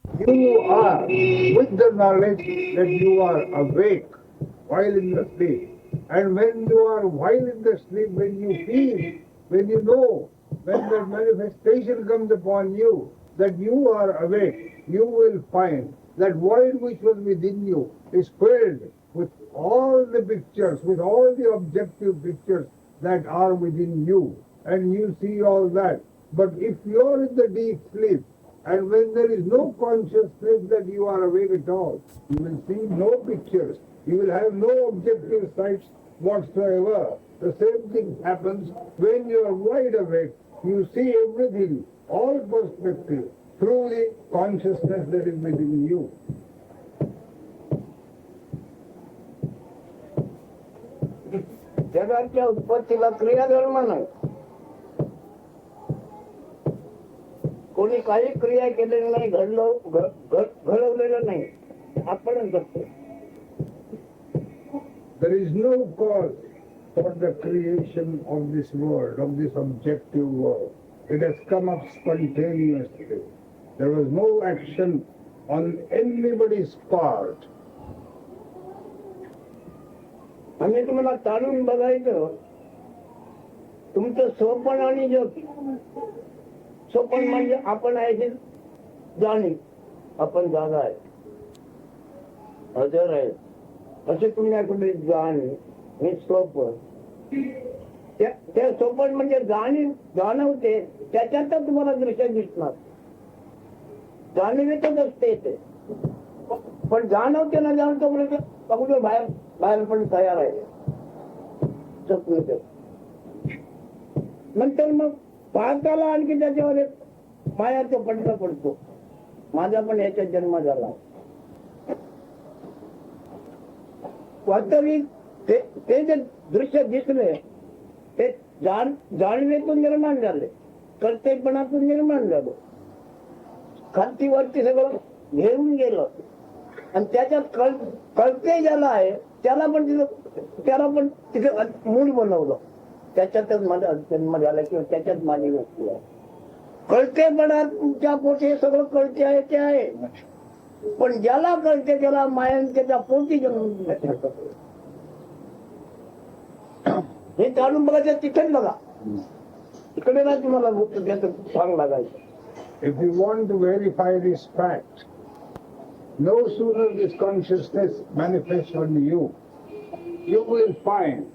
You are with the knowledge that you are awake while in the sleep. And when you are while in the sleep, when you feel, when you know, when the manifestation comes upon you that you are awake, you will find that void which was within you is filled with all the pictures, with all the objective pictures that are within you. And you see all that. But if you are in the deep sleep, and when there is no consciousness that you are awake at all, you will see no pictures. You will have no objective sights whatsoever. The same thing happens when you are wide awake. You see everything, all perspective, through the consciousness that is within you. जगाच्या उत्पत्तीला क्रियाधर्म नाही. कोणी काही क्रिया केलेली नाही, घडवलेलं नाही, आपणच करतो. There is no cause for the creation of this world, of this objective world. It has come up spontaneously. There was no action on anybody's part. आम्ही तुम्हाला ताणून बघायचं, तुमचं स्वप्न आणि जग. स्वप्न म्हणजे आपण आहे जाणीव, आपण जागा आहे, हजर आहे, असे तुम्ही कुठे जाणीव, हे स्वप्न. त्या स्वप्न म्हणजे जाणवते, त्याच्यातच तुम्हाला दृश्य दिसणार. जाणीवेतच असते ते, पण जाणवते ना जाणतो अगोदर बाहेर बाहेर पण तयार आहे स्वप्न. नंतर मग पाहताला आणखी त्याच्यावर एक मायाचा पडदा पडतो. माझा पण याच्यात जन्म झाला. वास्तविक ते जे दृश्य दिसले ते जाणीवेतून निर्माण झाले, कर्तेपणातून निर्माण झालं, खालतीवरती सगळं घेऊन गेलं. आणि त्याच्यात कळते ज्याला आहे त्याला पण तिथे मूळ बनवलं. त्याच्यातच माझा जन्म झाला किंवा त्याच्यात माझी वस्तू आहे. कळतेपणाच्या पोटी सगळं कळते आहे ते आहे, पण ज्याला कळते त्याला मायाने त्याच्या पोटी जन्म. हे जाणून बघायचं तिथेच बघा, इकडे ना तुम्हाला त्याचं सांग लागायचं. If you want to verify this fact, no sooner this consciousness manifests on you, you will find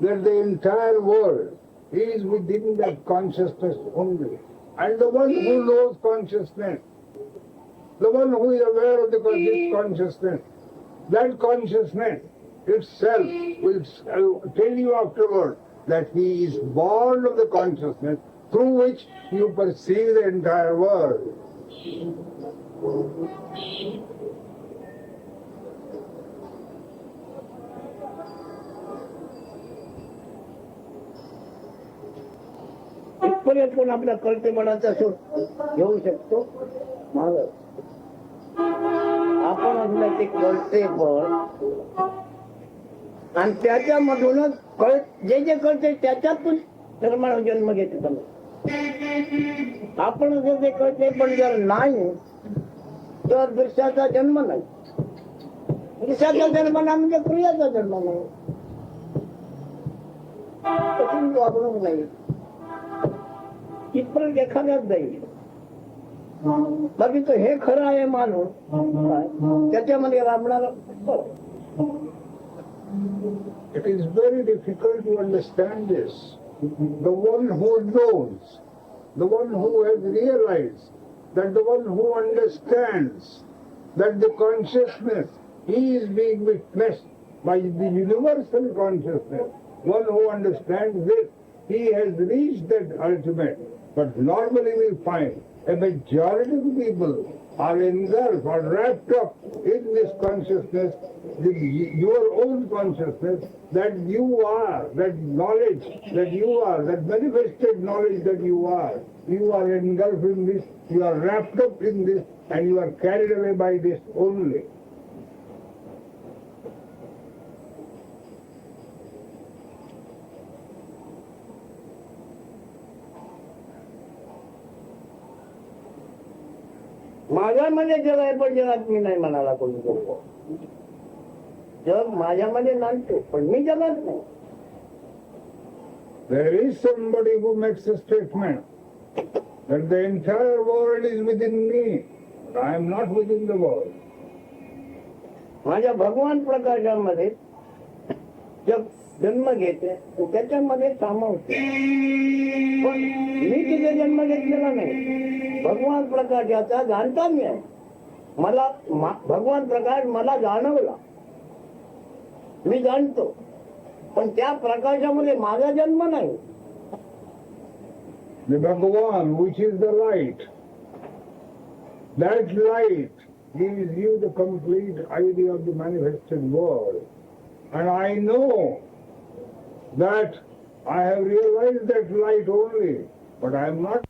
that the entire world is within that consciousness only. And the one who knows consciousness, the one who is aware of this consciousness, that consciousness itself will tell you afterward that he is born of the consciousness through which you perceive the entire world. इथपर्यंत कोण आपल्या कळतेपणाचा शोध घेऊ शकतो. आपण आपल्या ते कळते पण, आणि त्याच्यामधूनच जे जे कळते त्याच्यातून निर्माण जन्म घेते. आपण जे कळते पण जर नाही तर दृश्याचा जन्म नाही. दृश्याचा जन्म नाही म्हणजे क्रियाचा जन्म नाही. वागणूक नाही, इथपर्यंत एखाद्याच जाईल. बाकी तो हे खरं आहे मानून त्याच्यामध्ये राबणार. It is very difficult to understand this. The one who knows, the one who has realized, that the one who understands that the consciousness is being witnessed by the universal consciousness, one who understands this, he has reached that ultimate. But normally we find a majority of people are engulfed or wrapped up in this consciousness, your own consciousness, that you are, that knowledge that you are, that manifested knowledge that you are engulfed in this, you are wrapped up in this, and you are carried away by this only. माझ्यामध्ये जग आहे पण जगात मी नाही म्हणाला कोणी लोक. जग माझ्यामध्ये नांदते पण मी जगात नाही. There is somebody who makes a statement that the entire world is within me, but I am not within the world. माझ्या भगवान प्रकाशामध्ये जग जन्म घेते त्याच्यामध्ये सामावते पण मी तिथे जन्म घेतलेला नाही. भगवान प्रकाशाचा जाणता मी आहे. मला भगवान प्रकाश मला जाणवला, मी जाणतो पण त्या प्रकाशामध्ये माझा जन्म नाही. The Bhagavan, which is the light, that light gives you the complete idea of the manifested world. And I know that I have realized that light only, but I am not.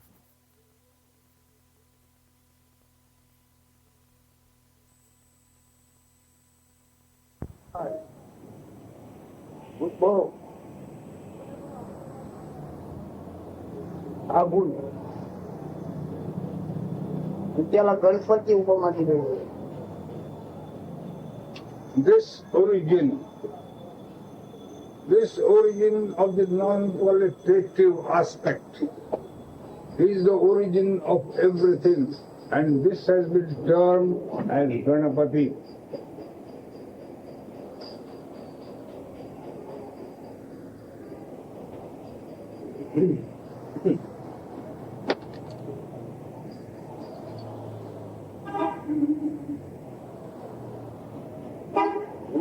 उद्भव हा गुण त्याला गणपती उपमा दिलेली. This origin of the non-qualitative aspect is the origin of everything, and this has been termed as Ganapati.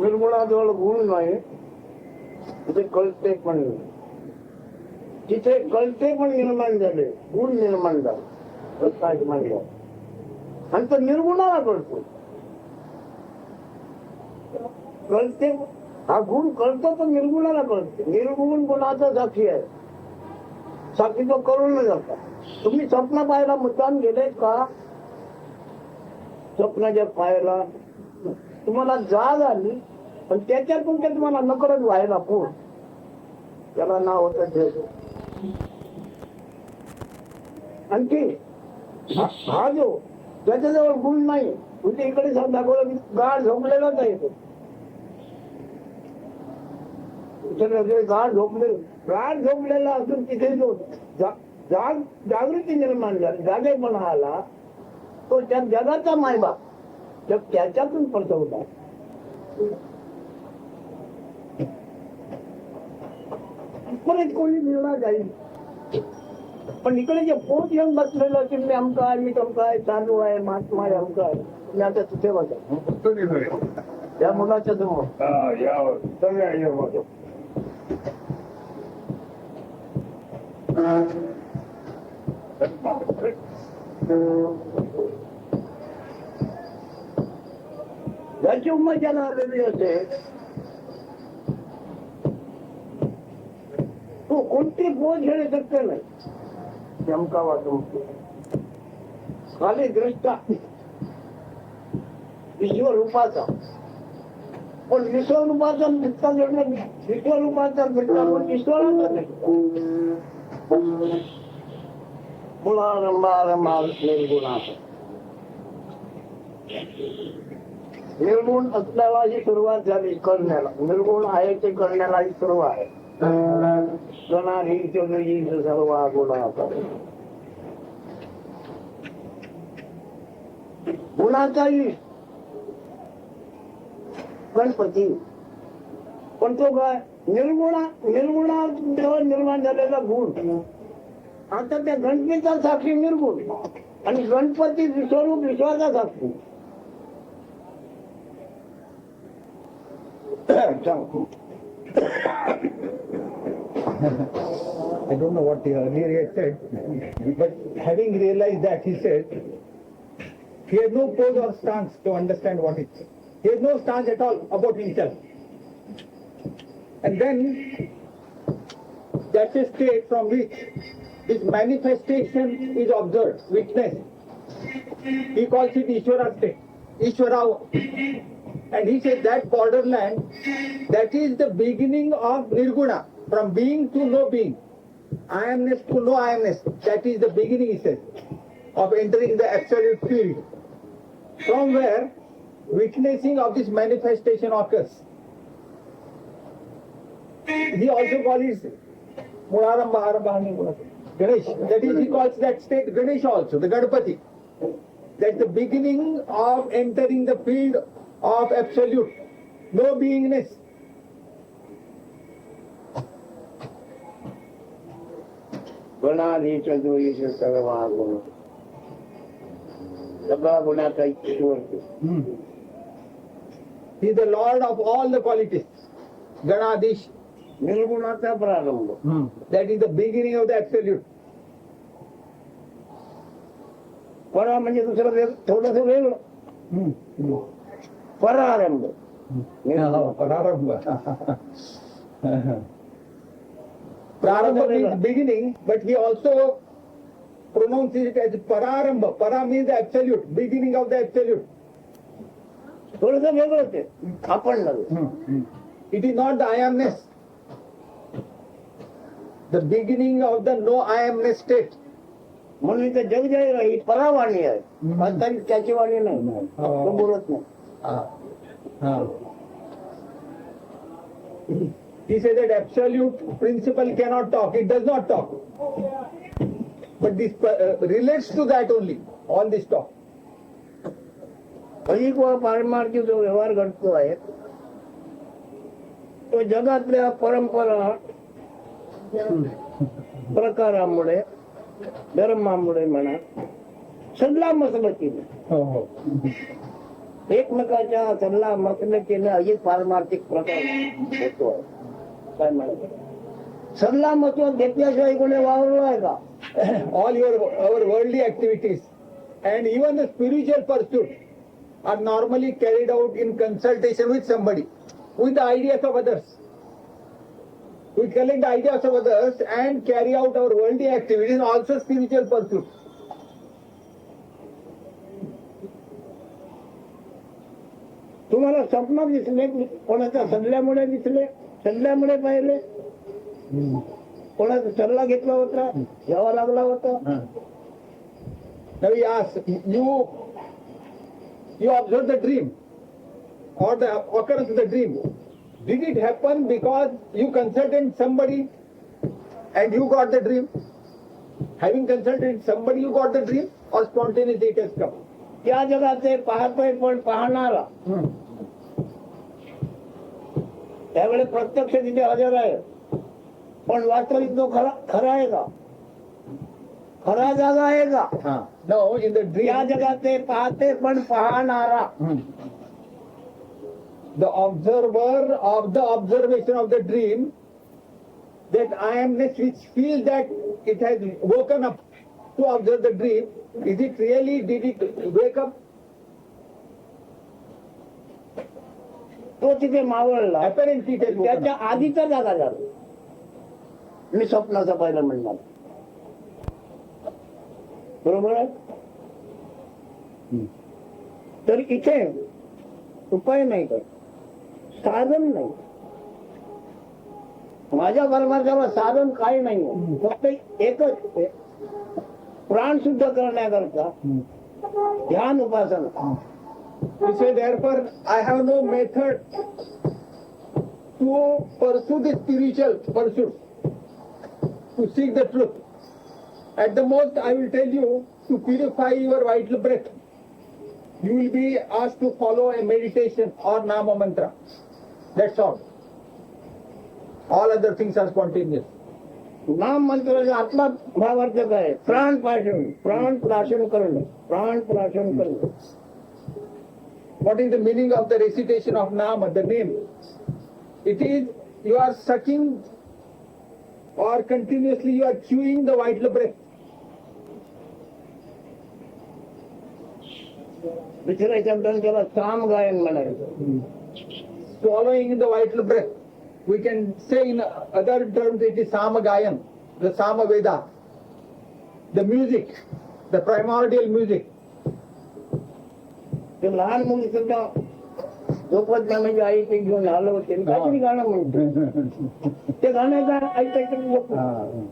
निर्गुणाजवळ गुण नाही, तिथे कळते पण नाही. तिथे कळते पण निर्माण झाले, गुण निर्माण झाले, प्रकाश मांडला आणि तो निर्गुणाला कळतो. कळते हा गुण कळतो तो निर्गुणाला कळतो. निर्गुण गुणाचा साक्षी आहे. साक्षी तो करून न जाता. तुम्ही स्वप्न पाहायला मुद्दाम गेले का? स्वप्न जर पाहायला तुम्हाला जाग आली पण त्याच्यातून ते तुम्हाला नकळत व्हायला पूर्ण त्याला नाव होतं. आणखी हा जो त्याच्याजवळ गुण नाही म्हणजे इकडे दाखवलं की गाढ झोपलेलाच आहे तो. गाढ झोपलेला असून तिथे जो जागृती निर्माण झाली, जागेपणा आला तो त्या जगाचा मायबाप जग त्याच्यातून परतवला. परत कोणी मिळणार जाईल पण इकडे जे पोट येऊन बसलेलं की मी अमका आहे, मी तमका आहे, चालू आहे, महात्मा आहे, अमका आहे, मी आता तिथे बघा त्या मुलाच्या समोर ज्याची उंमर ज्याला आलेली असे तो कोणती पोच घेणे शक्य नाही. चमका वाटून खाली दृष्टा विश्वरूपाचा पण विश्वरूपाचा दृष्टा जोडणं विश्वरूपाचा दृष्टा पण ईश्वराचा नाही. मुळारंभारंभा निर्गुणाचा निर्गुण असल्याला ही सुरुवात झाली करण्याला. निर्गुण आहे ते करण्याला ही सुरुवात आहे. सर्व गुणाचा गुणाचाही गणपती पण तो काय निर्गुणा निर्माण झालेला गुण. आता त्या गणपतीचा साक्षी निर्गुण आणि गणपती विश्वरूप विश्वाचा साक्षी. I don't know what earlier he had said, but having realized that, he said, he has no pose or stance to understand what it is. He has no stance at all about himself. And then, that's a state from which his manifestation is observed, witnessed. He calls it Ishvara state, Ishvara. And he says that borderland, that is the beginning of Nirguna, from being to no being, I-amness to no I-amness. That is the beginning, he says, of entering the absolute field. from where witnessing of this manifestation occurs. He also calls it Murarambha Arambha Ganesh. That is, he calls that state Ganesh also, the Ganpati. That's the beginning of entering the field of absolute, no beingness. गणाधीश जो ईश्वर सर्वा गुण सगळा गुणाचा ईश्वर He is the Lord of all the qualities. Ganadish. निर्गुणाचा प्रारंभ That is the beginning of the absolute. परा म्हणजे दुसरं थोडस वेगळं परारंभ Prarambha means beginning, but he also pronounces it as Pararambha. Para means the absolute, beginning of the absolute. थोडस वेगळं ते आपण नव्हे It is not the I amness. The beginning of the no I amness state. म्हणून इथं जग जाहीर ही परावाणी आहे आता त्याची वाणी नाही तो बोलत नाही He said that absolute principle cannot talk. It does not talk. But this relates to that only. All this talk. अधिक व पारमार्थिक जो व्यवहार घडतो आहे तो जगातल्या परंपरा प्रकारामुळे धर्मामुळे म्हणा सल्ला मसलतीने एकमेकाच्या सल्ला मसलतीने अधिक पारमार्थिक प्रकार होतो आहे काय म्हणत सल्ला मसलत घेतल्याशिवाय कोणी वावरलो आहे का All our worldly activities and even the spiritual pursuits are normally carried out in consultation with somebody, with the ideas of others. We collect the ideas of others and carry out our worldly activities and also spiritual pursuits. तुम्हाला स्वप्न दिसले कोणाच्या सल्ल्यामुळे दिसले सल्ल्यामुळे पाहिले कोणाचा सल्ला घेतला होता घ्यावा लागला होता Now we ask, you observe the dream or the occurrence of the dream. Did it happen because you consulted somebody and you got the dream? Having consulted somebody, you got the dream, or spontaneously it has come? त्या जगाचे पाहतोय पण पाहणारा त्यावेळेस प्रत्यक्ष तिथे हजर आहे पण वास्तविक तो खरा आहे का खरा जागा आहे का No, in the dream, या जगाचे पाहते पण पाहणारा the observer of the observation of the dream, that I amness which feels that it has woken up to observe the dream, is it really, did it wake up? तो तिथे मावळला Apparently it has woken त्याच्या up. आधीचा जागा झाला मी स्वप्नाचा पहिला म्हणणार बरोबर आहे तर इथे उपाय नाही काय साधन नाही माझ्या परमार्थाला साधन काही नाही फक्त एकच आहे. प्राण शुद्ध करण्याकरता ध्यान उपासना He said, therefore, I have no method to pursue the spiritual pursuit, to seek the truth. At the most, I will tell you to purify your vital breath. You will be asked to follow a meditation or nama mantra. That's all. All other things are spontaneous. नाम मंत्राचा आत्मा भावार्थ काय प्राण प्राशन करणे प्राण प्राशन करणे What is the meaning of the recitation of nama, the name? It is you are sucking or continuously you are chewing the vital breath. दुसऱ्या शब्दाने त्याला साम गायन म्हणायचं Swallowing the vital breath. We can say in other terms it is Samagayan, the Samaveda, the music, the primordial music. ते लहान मुली सुद्धा झोपत नाही म्हणजे आई ते घेऊन आलं होते काहीतरी गाणं म्हणतो ते गाणं ऐकायचं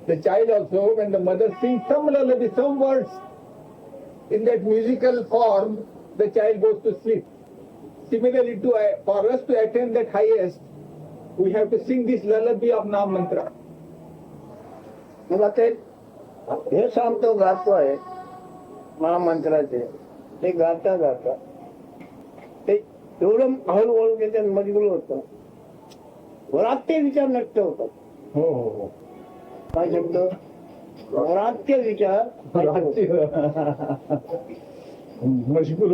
The child also, when the mother sings some lullaby, some words, in that musical form, the child goes to sleep. Similarly, for us to attain that highest, we have to sing this lullaby of Nam Mantra. मला ते हे सांगतो गातोय महामंत्राचे ते गाता गाता ते एवढं हळूहळू त्याच्यात मजबूर होतं वरात्य विचार नष्ट होतात. हो हो हो. काय शब्द वरात्य विचार मजबूर.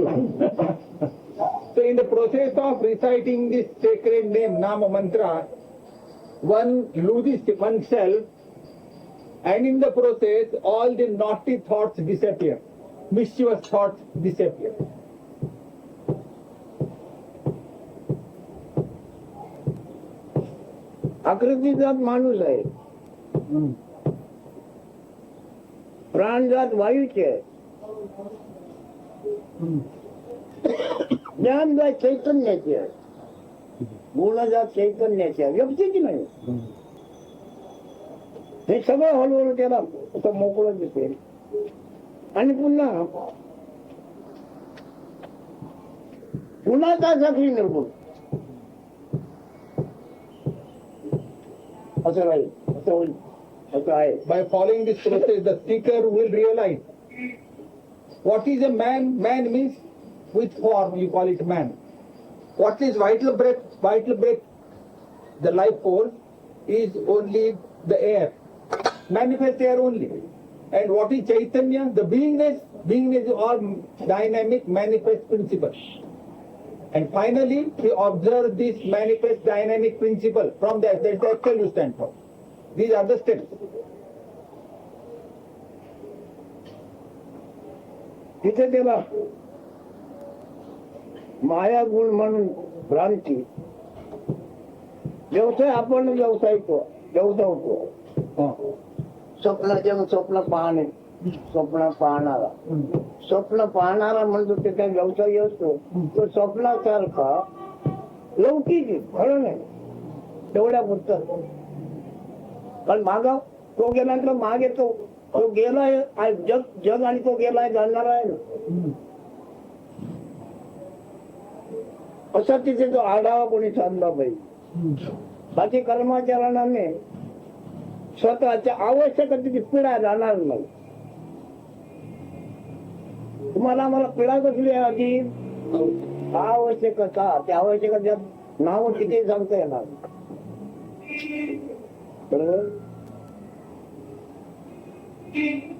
So in the process of reciting this sacred name, Nama Mantra, one loses oneself, and in the process, all the naughty thoughts disappear, mischievous thoughts disappear. आकृतीजात माणूस आहे, प्राणजात वायूचे आहे, ज्ञानजात चैतन्याची आहे, गुणजात चैतन्याची आहे, व्यक्तीची नाही. हे सगळं हळूहळू त्याला असं मोकळं दिसेल. आणि पुन्हा पुन्हा त्यासाठी निर्गुण असं राहील, असं होईल, असं आहे. By following this process, the seeker will realize what is a man. Man means with form, you call it man. What is vital breath? Vital breath, the life force is only the air, manifest air only. And what is Chaitanya? The beingness. Beingness is all dynamic manifest principle. And finally, we observe this manifest dynamic principle from that. That's the actual you stand for. These are the steps. तिथे त्याला माया गुण म्हणून भ्रांती व्यवसाय आपण व्यवसायतो. स्वप्नाचे स्वप्न पाहणे, स्वप्न पाहणारा, स्वप्न पाहणारा म्हणतो त्याचा व्यवसाय असतो. तो स्वप्नासारखा लौकिक खरं नाही तेवढ्या पुरतं. पण मागा तो गेल्यानंतर मागे तो गेलाय, जग आणि तो गेलाय जाणणार आहे ना. असा तिथे तो आढावा कोणी साधला पाहिजे. बाकी कर्माचरणाने स्वतःच्या आवश्यकतेची पिढा जाणार नाही. तुम्हाला आम्हाला पिढा कसली आहे आधी आवश्यकता, त्या आवश्यकतेत नाव किती सांगता येणार. बरोबर.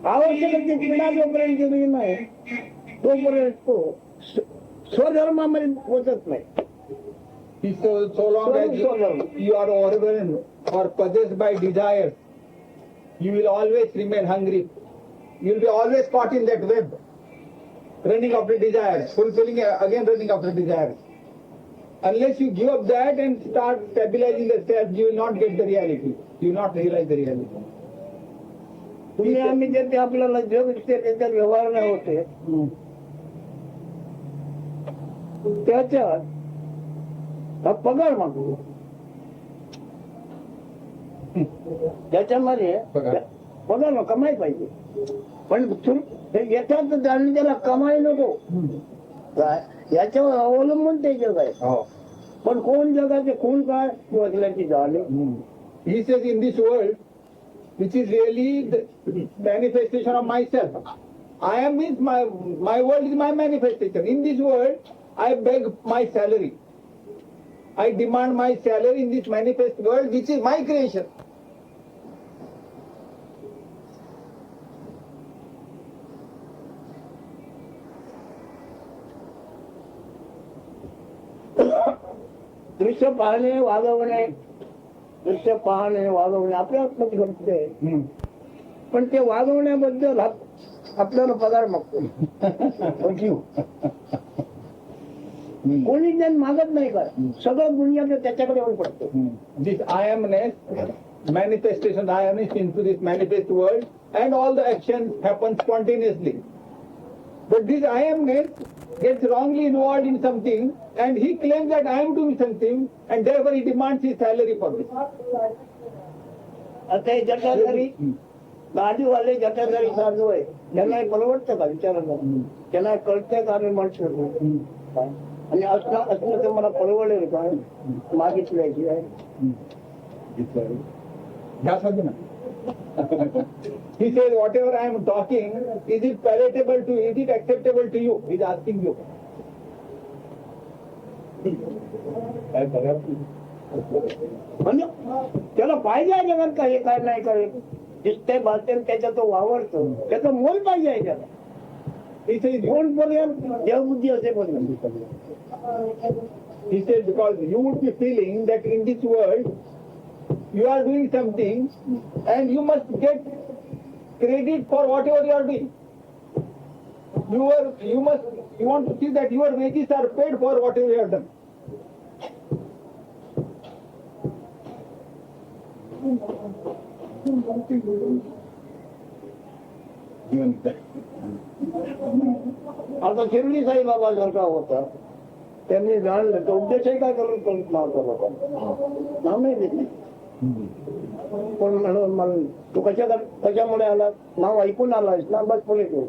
आवश्यकतेची पिढा जोपर्यंत गेली नाही तोपर्यंत तो स्वधर्मामध्ये पोचत नाही. So long as you are overwhelmed or possessed by desires, you will always remain hungry. You will be always caught in that web, running after desires, fulfilling again, running after desires. Unless you give up that and start stabilizing the self, you will not get the reality. You will not realize the reality. तुम्ही आम्ही जे ते आपल्याला जग दिसते त्याच्यात व्यवहार नाही होते, त्याच्यात हा पगार मागतो. त्याच्यामध्ये पगार कमाई पाहिजे. पण याच्यात जाणून त्याला कमाई नको काय याच्यावर अवलंबून ते जग आहे. पण कोण जगाचे कोण काय वाचल्याची झाले. He says in this world, which is really the manifestation of myself. I am means my world is my manifestation. In this world, I beg my salary. I demand my salary in this manifest world, which is my creation. दृश्य पाहणे वागवणे, दृश्य पाहणे वागवणे आपल्याला घडते. पण ते वागवण्याबद्दल आपल्याला पगार मागतो. कोणी ज्ञान मागत नाही का. सगळं दुनिया त्याच्याकडे येऊन पडतो. This I amness, manifestation I am into this manifest world, and all the actions happen spontaneously. But this I amness gets wrongly involved in something, and he claims that I am doing something, and therefore he demands his salary for this. आता हे जटाधारी गाडीवाले जटाधारी साधू आहे. त्यांना हे परवडतं का विचारायला? त्यांना कळतंय का आम्ही म्हणतो काय? आणि असलं तर मला परवडेल का मागितल्याची आहे? He says, whatever I am talking, is it palatable to you? Is it acceptable to you? He is asking you. म्हणजे त्याला पाहिजे आहे जगात काय काय नाही काय दिसते भासते त्याच्यात तो वावरतो त्याचं मोल पाहिजे आहे त्याला. He says, कोण पर्यंत देवबुद्धी असे पर्यंत. he says, because you would be feeling that in this world, you are doing something and you must get credit for whatever you are doing. You want to see that your wages are paid for whatever you have done. आता शिर्डी साईबाबा सारखा होता त्यांनी जाणलं तर उपदेशही काय करून नव्हता लोकांना नाव नाही देत. पण म्हणून मला तू कशामुळे आलास? नाव ऐकून आलास ना बस पुढे तू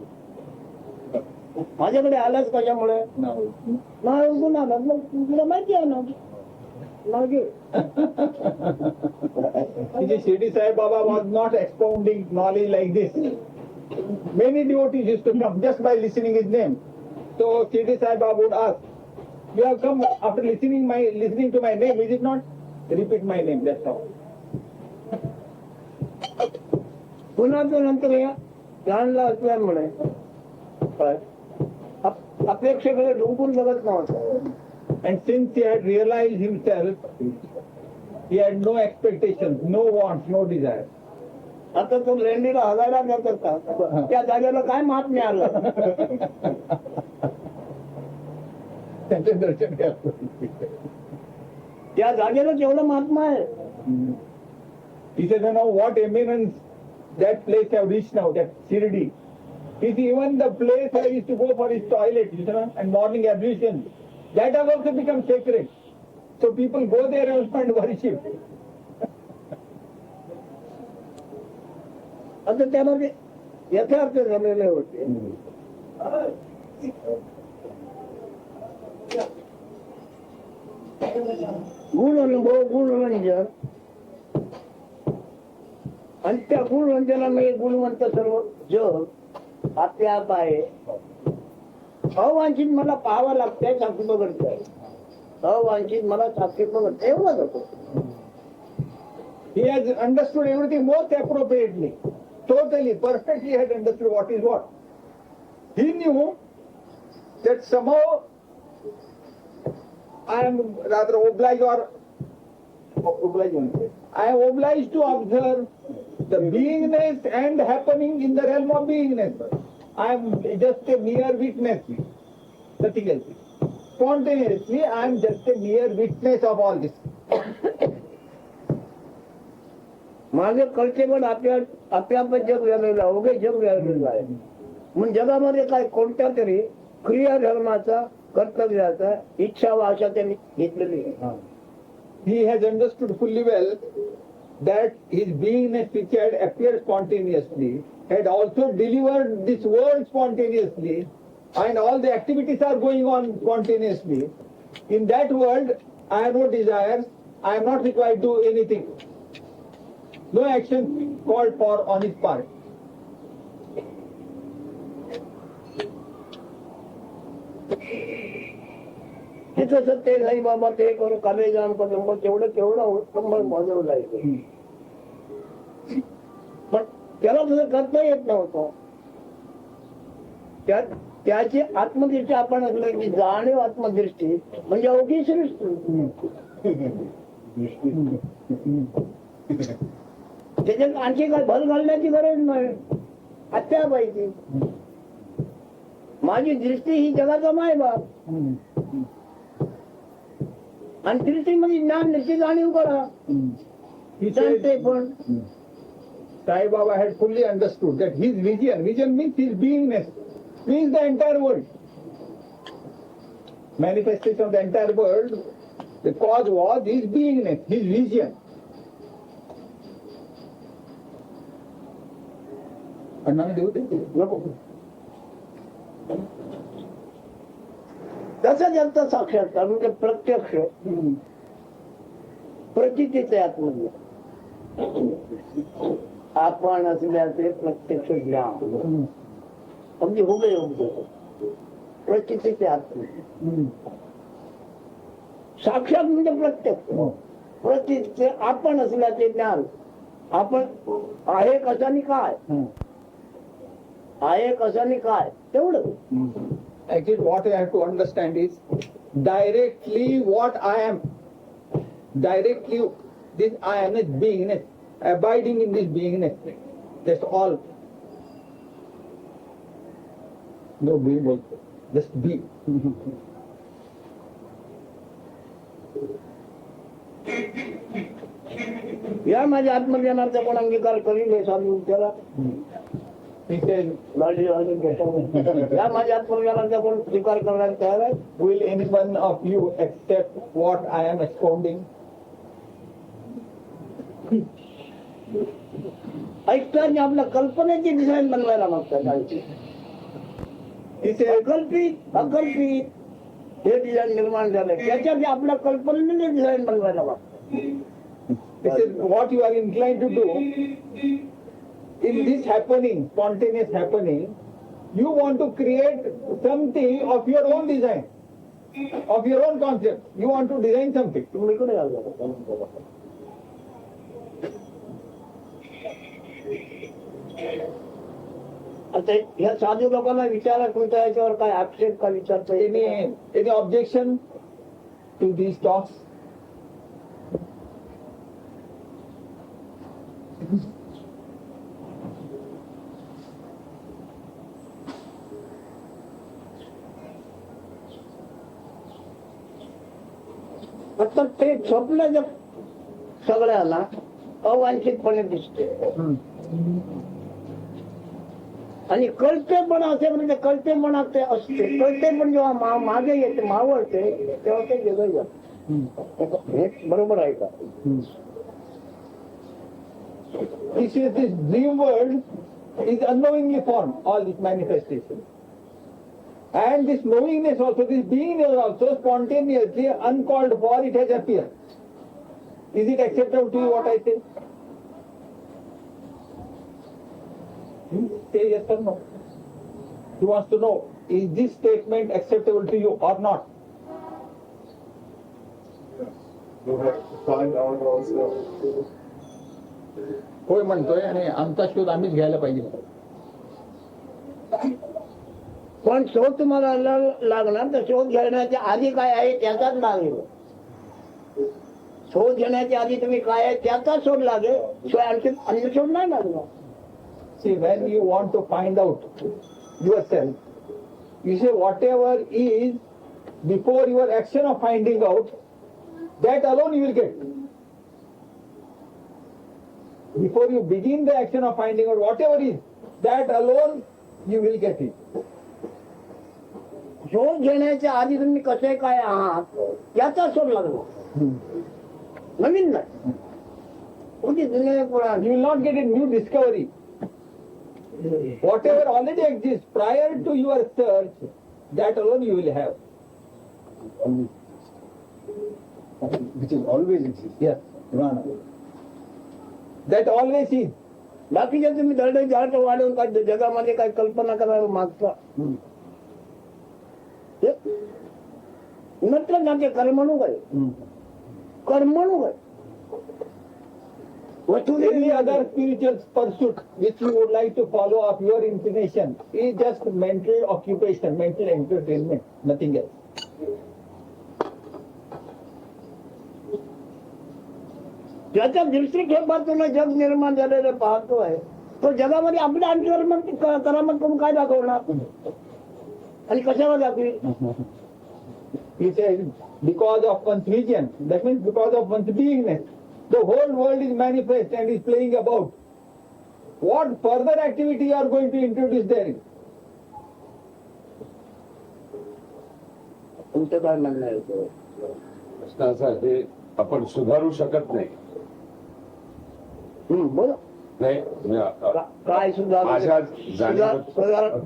माझ्याकडे आलास कशामुळे? नाव ऐकून आलास मग तुला माहिती आहे ना नाव घे. Shirdi Sai Baba was not expounding knowledge like this. Many devotees used to come just by listening his name. So Shirdi Sai Baba would ask, "You have come after listening to my name, is it not? Repeat my name. That's all." पुन्हा तो नंतर या जाणला असल्यामुळे काय अपेक्षेकडे डुंकून बघत नव्हता. And since he had realized himself, he had no expectations, no wants, no desires. आता तो लेंडीला हगायला न करता त्या जागेला काय महात्म्य आलं? त्याचे दर्शन घ्या. त्या जागेला केवढं महात्मा आहे. He said, "You know what eminence that place have reached now, that Shirdi. It's even the place where he used to go for his toilet, you know, and morning ablution. That has also become sacred. So people go there and worship." आता त्यामध्ये यथार्थ झालेले होते. गुण अनुभव गुण रंजन आणि त्या गुण रंजनामध्ये गुणवंत सर्व जग आत्याप आहे. अवांछित मला पाहावं लागतंय साक्षीत्व करतोय. अवांछित मला साक्षीत्व करतोय एवढंच होतं. He has understood everything most appropriately. Totally, perfectly had understood what is what. He knew that somehow I am rather obliged I am obliged to observe the beingness and happening in the realm of beingness. I am just a mere witness, nothing else. Spontaneously, I am just a mere witness of all this. माझे कल्चेबल आप्याप जग झालेलं अवघे जग झालेलं आहे. म्हणून जगामध्ये काय कोणत्या तरी क्रिया धर्माचा कर्तव्याचा इच्छा व आशा त्यांनी घेतलेली आहे. He has understood fully well that his beingness which had appeared spontaneously had also delivered this world spontaneously, and all the activities are going on spontaneously. In that world, I have no desires, I am not required to do anything. No action called for on his part. तिथं सत्य नाही बाबा ते करू काले जाम करू तेवढं उत्तम वाजवलं आहे. पण त्याला तुझं करता येत नव्हतं. त्याची आत्मदृष्टी आपण असलं की जाणीव आत्मदृष्टी म्हणजे अवघी सृष्टी. त्याच्यात आणखी काय भर घालण्याची गरज नाही. आत्या पाहिजे माझी दृष्टी ही जगाचा मायबाप आणि दृष्टीमध्ये ज्ञान निश्चित जाणीव करा. जाणते पण Sai Baba had fully understood that his vision means his beingness, means the entire world. Manifestation of the entire world, the cause was his beingness, his vision. अण्णांना देऊ दे. नको. तसं ज्यांचा साक्षात्कार म्हणजे प्रत्यक्ष प्रचितीचे आतमध्ये आपण असल्याचे प्रत्यक्ष ज्ञान अगदी हुबेहूब प्रचितीचे आतमध्ये. साक्षात म्हणजे प्रत्यक्ष प्रचितीचे आपण असल्याचे ज्ञान. आपण आहे कशाने काय आहे कशाने काय तेवढं. Actually, what I have to understand is directly what I am. Directly, this I am is beingness, abiding in this beingness. That's all. No being also, just be. या माझ्या आत्मज्ञानाचा कोण अंगीकार करील हे सांगून त्याला He says, या माझ्या आत्मज्ञानाचा कोण स्वीकार करण्यास तयार आहे. will any one of you accept what I am expounding? ऐकताना आपल्या कल्पनेची डिझाईन बनवायला मागतात. He says, अकल्पित अकल्पित हे डिझाईन निर्माण झालं त्याच्यात आपल्या कल्पनेने डिझाईन बनवायला मागतात. this is what you are inclined to do. In this happening, spontaneous happening, you want to create something of your own design, of your own concept. You want to design something. तुम्ही कुठे घालता? आता ह्या साधू लोकांना विचारा तुमच्या याच्यावर काय आक्षेप का विचारता Any objection to these talks? आता ते स्वप्न जग सगळ्यांना अवांछितपणे दिसते आणि कळतेपण असे म्हणजे कळतेपणात ते असते. कळतेपण जेव्हा मागे येते मावळते तेव्हा ते वेगळं जातं. हे बरोबर आहे का? This is this dream world is unknowingly formed, all this manifestation. And this knowingness also, this beingness also spontaneously, uncalled for, it has appeared. Is it acceptable to you what I say? Say yes or no. He wants to know, is this statement acceptable to you or not? You have to find out also. होय म्हणतोय आणि आमचा शोध आम्हीच घ्यायला पाहिजे. पण शोध तुम्हाला लागणार तर शोध घेण्याच्या आधी काय आहे त्याचाच लागेल. शोध घेण्याच्या आधी तुम्ही काय आहे त्याचा शोध लागेल. शिवाय आणखी अन्य शोध नाही लागणार. See, when you want to find out yourself, you say whatever is before your action of finding out, that alone you will get. Before you begin the action of finding out whatever is, that alone you will get it. शोध घेण्याच्या आधी तुम्ही कसे काय आहात याचा शोध लागणार. नवीन नाही. कोणती जुने You will not get a new discovery. Whatever already exists prior to your search, that alone you will have. Which is always exists. Yes, Ivana. That always is. बाकीच्या तुम्ही दरडे झाड वाढवून काय जगामध्ये काय कल्पना करायला मागता. म्हटलं ना ते कर्मणूक आहे. कर्मणूक आहे. Any other spiritual pursuit which you would like to follow of your inclination is just mental occupation, mental entertainment, nothing else. ज्याच्या दृष्टिक्षेपातून जग निर्माण झालेलं पाहतो आहे तो जगामध्ये आपल्या अंतर्मन करामत करून काय दाखवणार आणि कशाला दाखवी. He says, because of one's vision, that means because of one's beingness, the whole world is manifest and is playing about. What further activity you are going to introduce there? तुमचं काय म्हणणं आहे? प्रश्न असा आहे आपण सुधारू शकत नाही. बोला. नाही काय माझ्या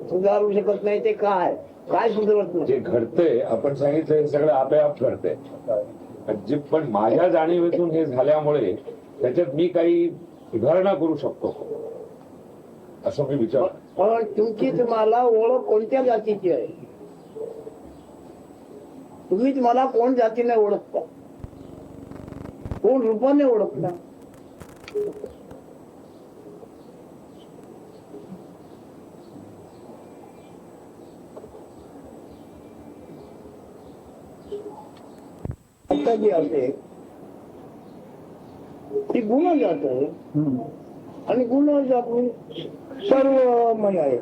सुधारू शकत नाही ते काय सुधारत नाही. जे घडतंय आपण सांगितलं हे सगळं आपोआप घडतंय, पण माझ्या जाणीवेतून हे झाल्यामुळे त्याच्यात मी काही सुधारणा करू शकतो असं मी विचार. पण तुमची तुम्हाला ओळख कोणत्या जातीची आहे? तुम्ही मला कोण जातीने ओळखता, कोण रूपाने ओळखता? आता जी असते ती गुणजात आहे आणि गुणजात सर्वमय आहे.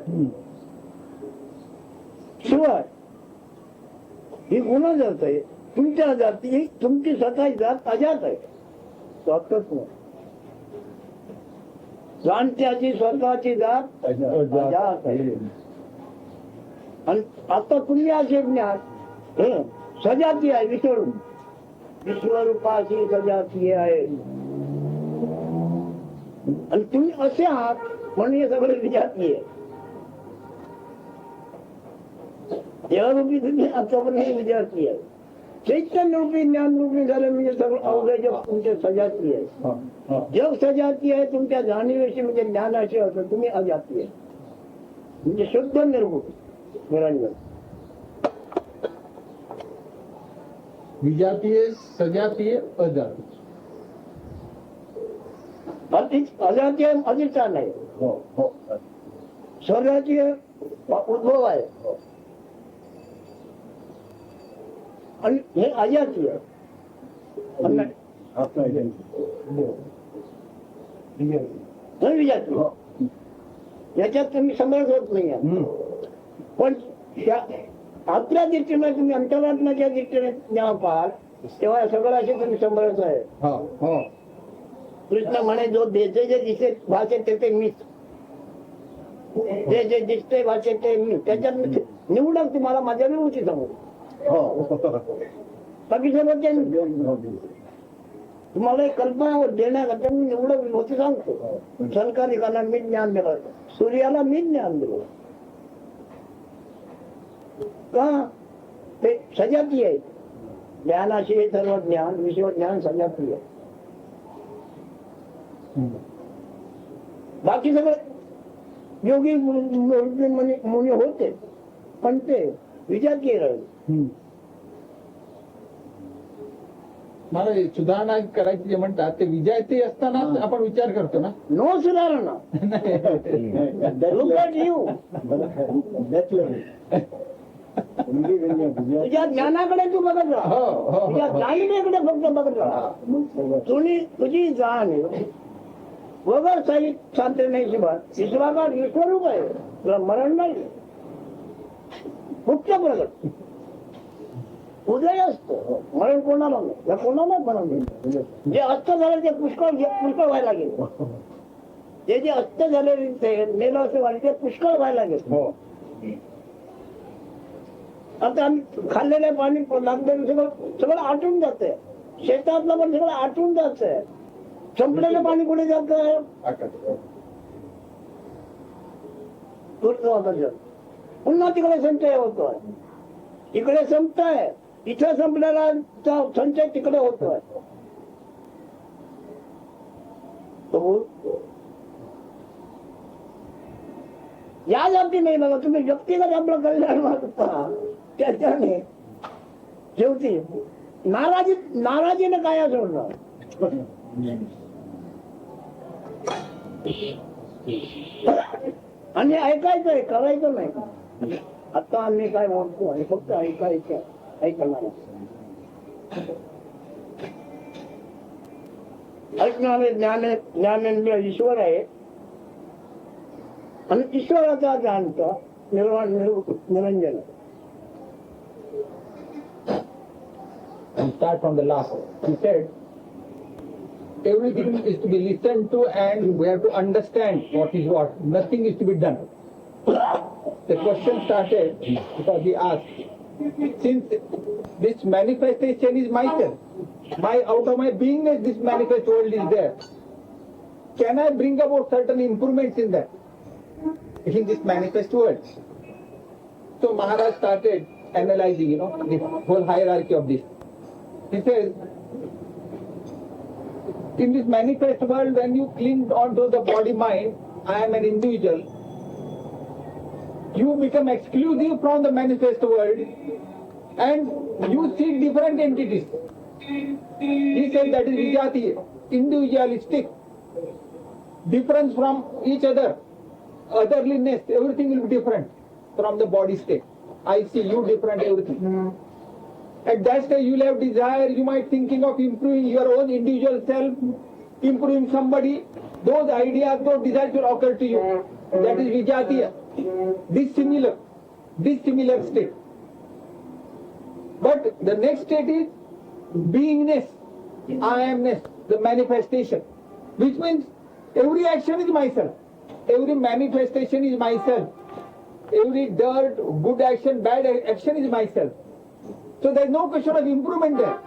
शिवाय ही गुणजात आहे. तुमच्या जाती तुमची स्वतःची जात अजात आहे, स्वतःच नाही. जाणत्याची स्वतःची जात अजात आहे. आणि आता तुम्ही असे ज्ञान सजाती आहे, विश्वरूपाची सजाती आहे. आणि तुम्ही असे आहात म्हणून हे सगळे विजाती आहे. देहरूपी तुम्ही आतापर्यंत विजाती आहे. चैतन्य रूपी ज्ञान रूपी झालं म्हणजे सगळं अवघड जग तुमच्या सजाती आहे. जग सजाती आहे तुमच्या जाणीवेशी म्हणजे ज्ञानाशी असं तुम्ही अजाती आहे म्हणजे शुद्ध निर्गुण निरंजन. विजातीय सजातीय अजातीय अजातीय अधिष्ठान आहे, स्वजातीय उद्भव आहे आणि हे अजातीय विजातीय. याच्यात तुम्ही समर्थ होत नाही. पण आपल्या दृष्टीने तुम्ही अंतरात्म्याच्या दृष्टीने जेव्हा पाहाल तेव्हा सगळं असे तुम्ही समर्थ आहे. कृष्ण म्हणे जो जे जे दिसते भाषेत ते मीच, जे जे दिसते भाषेत ते मी. त्याच्यात निवडक तुम्हाला माझ्या विभूती सांगू बाकी सर्व ते तुम्हाला एक कल्पना देण्याकरता मी निवडक विभूती सांगतो. संस्कारिकांना मी ज्ञान दिलं, सूर्याला मी ज्ञान दिलं. का ते सजाती आहे. ज्ञानाशी हे सर्व ज्ञान विश्व ज्ञान सजाती आहे. बाकी सगळं योगी मुनी होते पण ते विजातीय राहिले. मला सुधारणा करायची जे म्हणतात ते विजाती असताना आपण विचार करतो ना. नो सुधारणा. तुझ्या ज्ञानाकडे तू बघत राहा, तुझ्या जाणीवेकडे फक्त बघत राहा. तुझी जाण वगैरे काही शांती नाही. शिवाय विश्वाकार विश्वरूप आहे, तुला मरण नाही. मुख्य प्रगत उदय असतो, मरण कोणाला नाही, कोणालाच मरण नाही. जे अस्त झालं ते पुष्कळ व्हायला गेलं. जे अस्त झाले मेलं असं व्हायला ते पुष्कळ व्हायला गेलं. आता आम्ही खाल्लेले पाणी लागलेलं सगळं आटून जातंय. शेतातलं पण सगळं आटून जातंय. संपलेलं पाणी कुठे जात आहे? पुन्हा तिकडे संचय होतोय. इकडे संपतोय, इथं संपलेला संचय तिकडे होतोय. या जाती नाही बघा. तुम्ही व्यक्तिगत आपलं कल्याण मागता त्याच्याने शेवटी नाराजीने काय सोडणार. आणि ऐकायचंय, करायचं नाही. आता आम्ही काय म्हणतो आणि फक्त ऐकायचं, ऐकणार. ऐकणारे ज्ञानेंद्रिय ईश्वर आहे आणि ईश्वराचा जाणता Niranjan. Start from the last. He said, everything is to be listened to and we have to understand what is what. Nothing is to be done. The question started because he asked, since this manifestation is myself, out of my beingness this manifest world is there. can I bring about certain improvements in that, in this manifest world? So Maharaj started analyzing, the whole hierarchy of this. He says, in this manifest world, when you cling onto the body mind, I am an individual, you become exclusive from the manifest world and you see different entities. He said that is vijati, individualistic, difference from each other, otherliness, everything will be different from the body state. I see you different, everything. At that stage, you will have desire, you might thinking of improving your own individual self, improving somebody. Those ideas, those desires will occur to you. That is vijatiya, dissimilar state. But the next state is beingness, I amness, the manifestation, which means every action is myself, every manifestation is myself, every dirt, good action, bad action is myself. So there is no question of improvement there.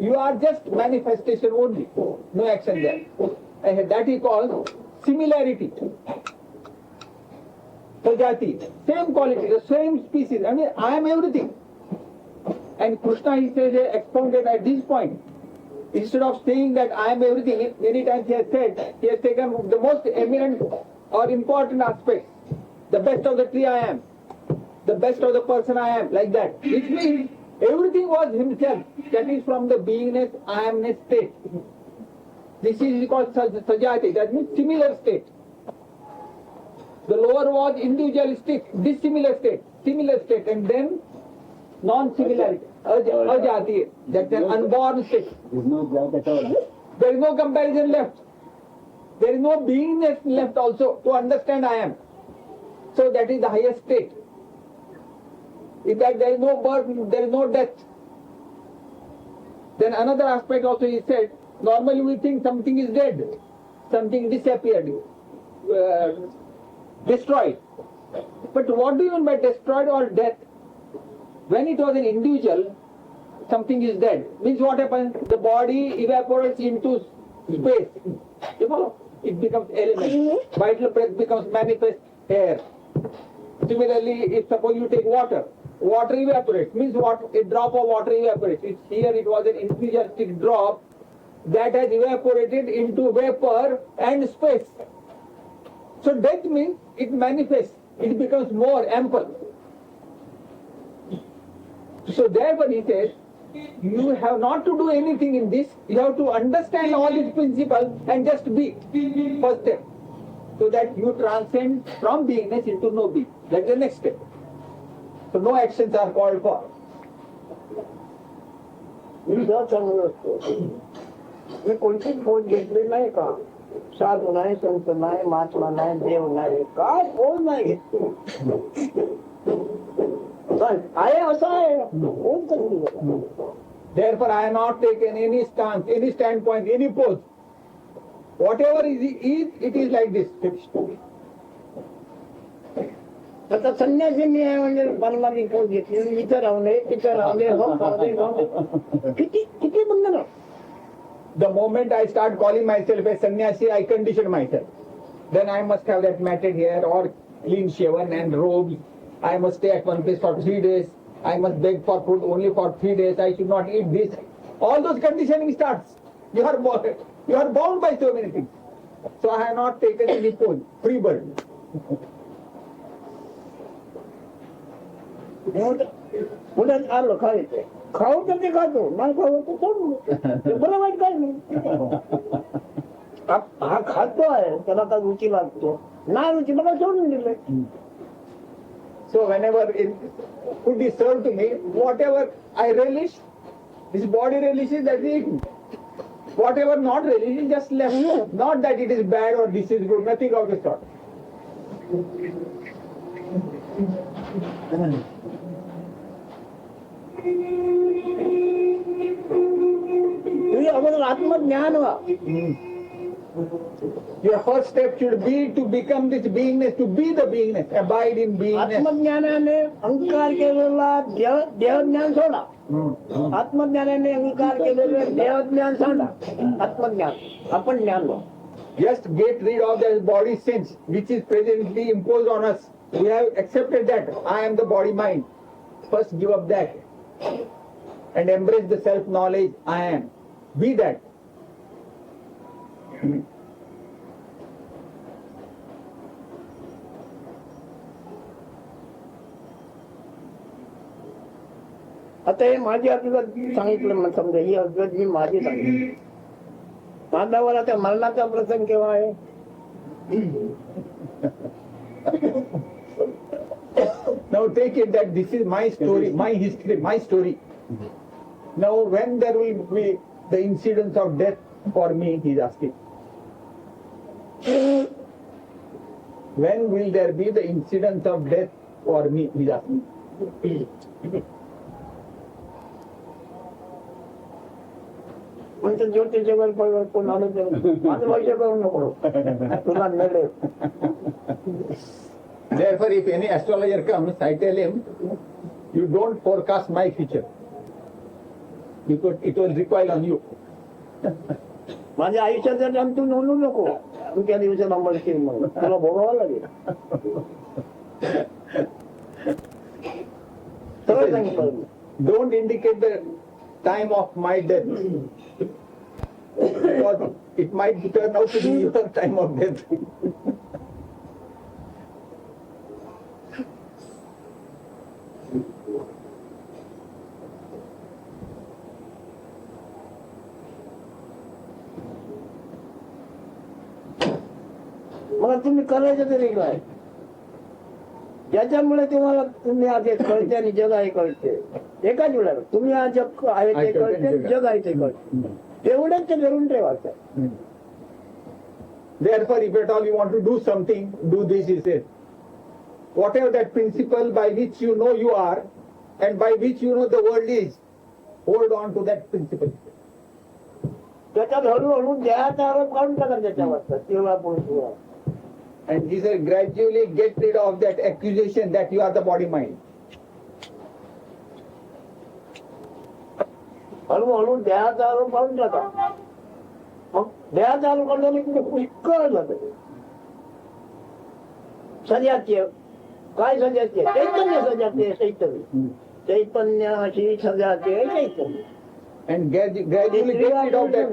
You are just manifestation only, no action there. And that he calls similarity. Sajati, same quality, the same species. I mean, I am everything. And Krishna, he says, expounded at this point. Instead of saying that I am everything, many times he has said, he has taken the most eminent or important aspects. The best of the tree I am. The best of the person I am, like that. Which means everything was himself. That is from the beingness, I amness state. This is called sajati, that means similar state. The lower was individualistic, dissimilar state, similar state, and then non-similarity, ajati, that's an unborn state. There is no comparison left. There is no beingness left also to understand I am. So that is the highest state. In that there is no birth, there is no death. Then another aspect also he said, normally we think something is dead, something disappeared, destroyed. But what do you mean by destroyed or death? When it was an individual, something is dead. Means what happens? The body evaporates into space. You follow? It becomes element. Vital breath becomes manifest air. Similarly, if suppose you take water, water evaporates. Means what? A drop of water evaporates. Here it was an individualistic drop that has evaporated into vapor and space. So death means it manifests. It becomes more ample. So therefore he says, you have not to do anything in this. You have to understand all these principles and just be. First step. So that you transcend from beingness into no being. That's the next step. So no actions are called for. मी कोणतीच खोज घेतली नाही का? साधू नाही, संत नाही, महात्मा नाही, देव नाही, काय खोज नाही घेतली. आहे असं आहे, खोज कधी घेतली? Therefore I have not taken any stance, any standpoint, any pose. Whatever is, it is like this. आता संन्यासी आहे म्हणजे बनवाची खोज घेतली, इथं राहू नये, तिथं राहू नये, किती बंधन. The moment I start calling myself a sannyasi, I condition myself. Then I must have that matted hair or clean shaven and robes. I must stay at one place for 3 days. I must beg for food only for 3 days. I should not eat this. All those conditioning starts. You are bound by so many things. So I have not taken any pose. Free bird. पुण्यात आलो खायचं, खाऊ तर ते खातो, नाही खाऊ तर सोडून बरं वाईट काय नाही. हा खातो आहे, त्याला काय रुची लागतो, नाही रुची मला सोडून दिलंय. So whenever food is served to me, whatever I relish, this body relishes, that is eaten. Whatever not relish is just left. Not that it is bad or this is good, nothing of the sort. तुझे अगोदर आत्मज्ञान व्हा. Your first step should be to become this beingness, to be the beingness, abide in beingness. आत्मज्ञानाने अहंकार केलेला देहज्ञान सोडा. आत्मज्ञानाने अहंकार केलेलं देहज्ञान सांगा. आत्मज्ञान आपण ज्ञान व्हा. just get rid of that body sense which is presently imposed on us. We have accepted that I am the body mind. First give up that and embrace the self knowledge I am. Be that. आता हे माझी हकीकत सांगितलं मग समजा ही हकीकत मी माझी सांगितली. मानवाला त्या मरणाचा प्रसंग केव्हा आहे? Now take it that this is my story, my history, my story. Now when there will be the incidence of death for me, he is asking. When will there be the incidence of death for me, he is asking. म्हणजे ज्योतिषावर कोण आलं माझं भविष्य करू नको तुला मिळेल. Therefore, if any astrologer comes, I tell him, you don't forecast my future. It will recoil on you. माझ्या आयुष्याचा टाइम तू नोंदू नको. तू त्या दिवसाला मरशील मग तुला भोगावं लागेल. सरळ सांगितलं. Don't indicate the time of my death. Because it might turn out to be your time of death. मग तुम्ही करायचं तरी काय? ज्याच्यामुळे तुम्हाला तुम्ही आज हे कळते आणि जग आहे कळते एकाच वेळेला. तुम्ही आज जग आहे ते कळते जग आहे ते कळते तेवढंच ते करून ठेवायचं. Therefore, if at all you want to do something, do this, he says. Whatever that principle by which you know you are and by which you know the world is, hold on to that principle. त्याच्यात हळूहळू देहाचा आरोप काढून टाका त्याच्यावर तेव्हा पुढे. And he said, gradually get rid of that accusation that you are the body mind. हळूहळू देहाचा आरोप काढून टाका. मग देहाचा आरोप काढल्याने कुठे पुष्कळ जाते. सजातीय काय सजातीय? चैतन्य सजातीय. चैतन्य चैतन्याची सजातीय चैतन्य. And gradually get rid of that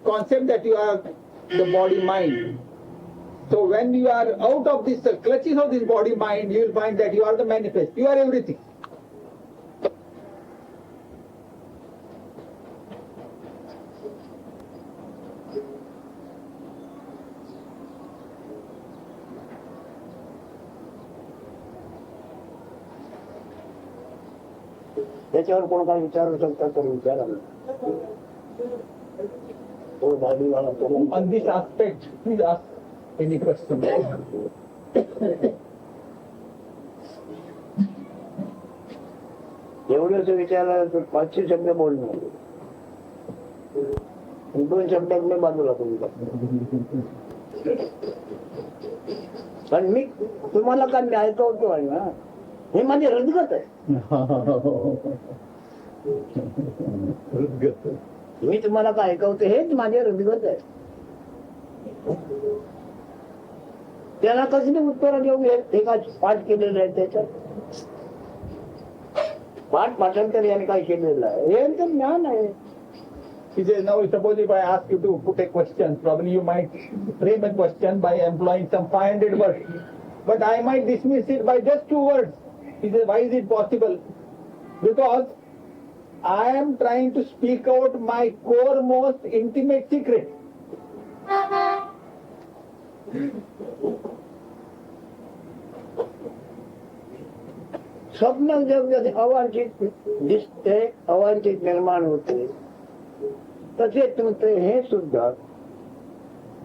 concept that you are the body mind. So when you are out of this clutches of this body mind, you will find that you are the manifest. You are everything. त्याच्यावर कोण काय विचारू शकता तर विचारा. तो दाढीवाला तो On this aspect, please ask any question. एवढंच विचारलं तर 500 शब्द बोलणार. 2 शब्दात मी बाजूला तुमचा. पण मी तुम्हाला काय मी ऐकवतो आहे ना हे माझे हृदगत आहे. मी तुम्हाला काय ऐकवतो हेच माझे हृदगत आहे. त्याला कसली उत्तर देऊ हे काय पाठ केलेलं आहे त्याच्यात. पाठ पाठांतर याने काय केलेलं आहे हे तर ज्ञान आहे. He says, now suppose if I ask you to put a question, probably you might frame a question by employing some 500 words. But I might dismiss it by just 2 words. He says, why is it possible? Because I am trying to speak out my core most intimate secret. स्वप्न जग जसे अवांछित दिसते अवांछित निर्माण होते तसे तुमचे हे सुद्धा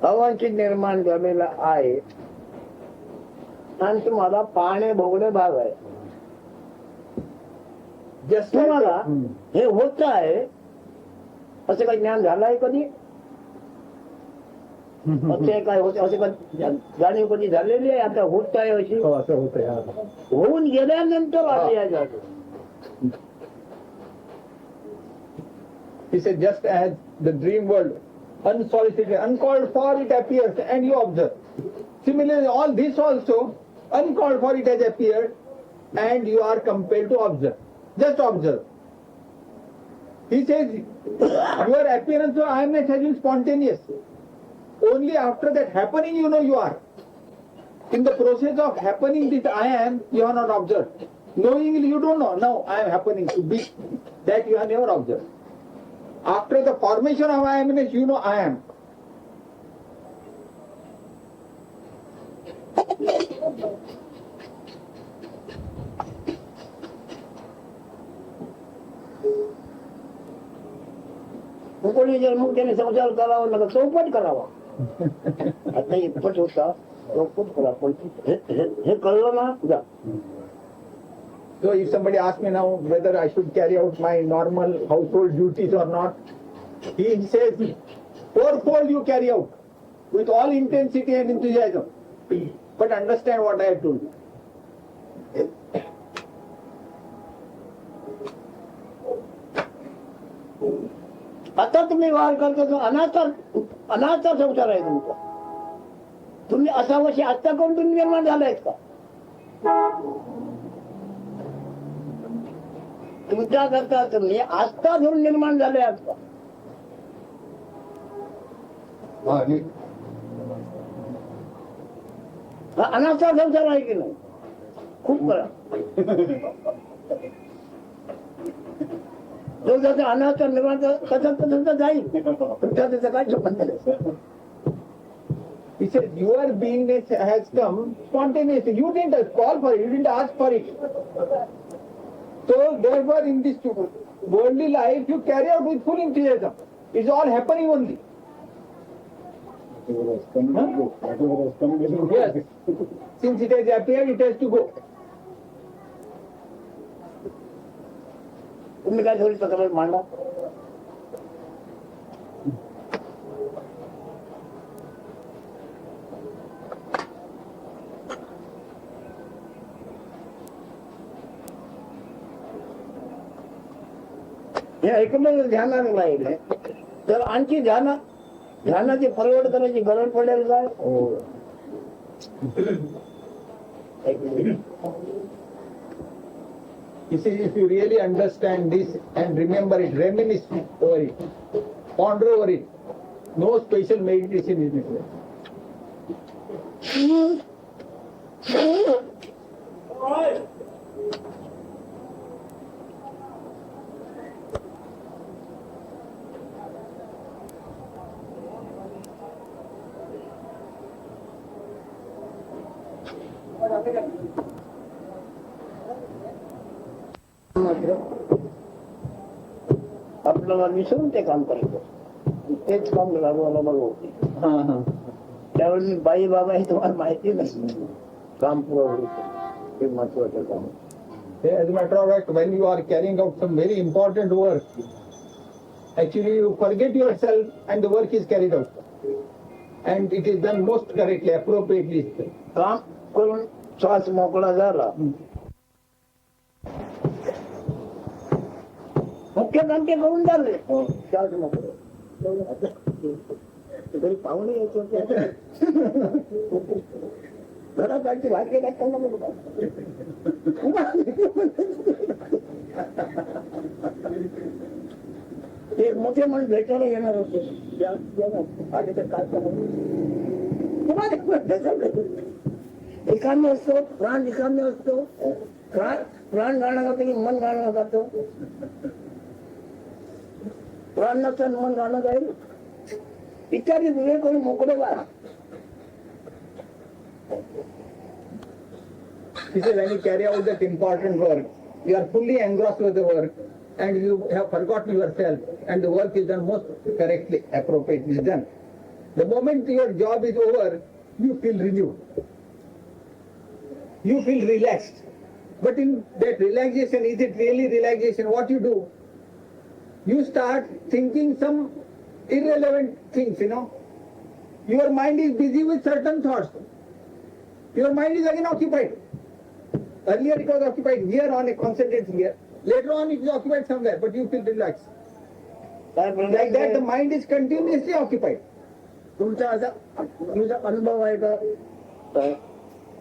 अवांछित निर्माण झालेलं आहे आणि तुम्हाला पाहणे भोगणे भाग आहे. Just like तुम्हाला that. हे होत आहे असे काही ज्ञान झालं आहे कधी? असे काय होते असे जाणीव कधी झालेली आहे? आता होत आहे अशी हो, असं होतंय, हा. होऊन गेल्यानंतर असे या जातो. He said, just as the dream world unsolicited, uncalled for it appears, and you observe. Similarly, all this also, uncalled for it has appeared, and you are compelled to observe. Just observe. He says, your appearance of I amness has been spontaneous. Only after that happening you know you are. In the process of happening this I am, you are not observed. Knowingly you don't know, now I am happening to be. That you have never observed. After the formation of I amness, you know I am. कोणी जर मग त्याने संसार करावा नका चौपट करावा आता इतपट होता चौपट करा पण हे कळलं ना जा. So if somebody asks me now whether I should carry out my normal household duties or not, he says, fourfold you carry out with all intensity and enthusiasm. But understand what I have told you. आता तुम्ही व्यवहार करता तो अनाचा संसार आहे तुमचा. तुम्ही असावशी आत्ता करून तुम्ही निर्माण झालायत का? तुमच्या करता तुम्ही आस्था धरून निर्माण झाले आहात का? हा अनाचा संसार आहे की नाही? खूप करा. जो जसं अनाचा निर्माण तसं जाईल तुमच्या त्याचा काय संबंध नाही. He said, your beingness has come spontaneously. You didn't call for it, you didn't ask for it. So therefore in this worldly life you carry out with full enthusiasm. It's all happening only. Yes. Since it has appeared, it has to go. तुम्ही काय थोडी तक्रार मांडा. हे एकमेव ध्यानाला राहिले तर आणखी ध्यानाची फरवड करायची गरज पडेल काय? He says, if you really understand this and remember it, reminisce over it, ponder over it, no special meditation is necessary. मात्र आपल्याला विसरून ते काम करायचं. तेच काम राबवायला बघू. त्यावेळी मी बाई बाबा हे तुम्हाला माहिती नाही. काम पुरवलं हे महत्वाचं काम. As a matter of fact, when you are carrying out some very important work, actually you forget yourself and the work is carried out. And it is done most correctly, appropriately. काम करून श्वास मोकळा झाला. मुख्य काम ते करून झाले. श्वास मोकळं. तरी पाहुणे यायचे होते. घरात आणखी भाग्य काय त्यांना बघू. ते मोठे म्हणून भेटायला येणार होते. आधी तर काय एकाम्य असतो, प्राण एकाम्य असतो. प्राण गाणं गातो की मन गाणं गातो. प्राण नसतं मन गाणं गाईल. इत्यादी विवेक करून मोकळे व्हा. He said, when you carry out that important work, you are fully engrossed with the work and you have forgotten yourself and the work is done most correctly, appropriately done. The moment your job is over, you feel renewed. You feel relaxed. But in that relaxation, is it really relaxation? What you do? You start thinking some irrelevant things, Your mind is busy with certain thoughts. Your mind is again occupied. Earlier it was occupied here on a concentrated here. Later on it is occupied somewhere, but you feel relaxed. काय Like that, the प्रश्न mind is continuously occupied. तुमचा तुमचा अनुभव आहे का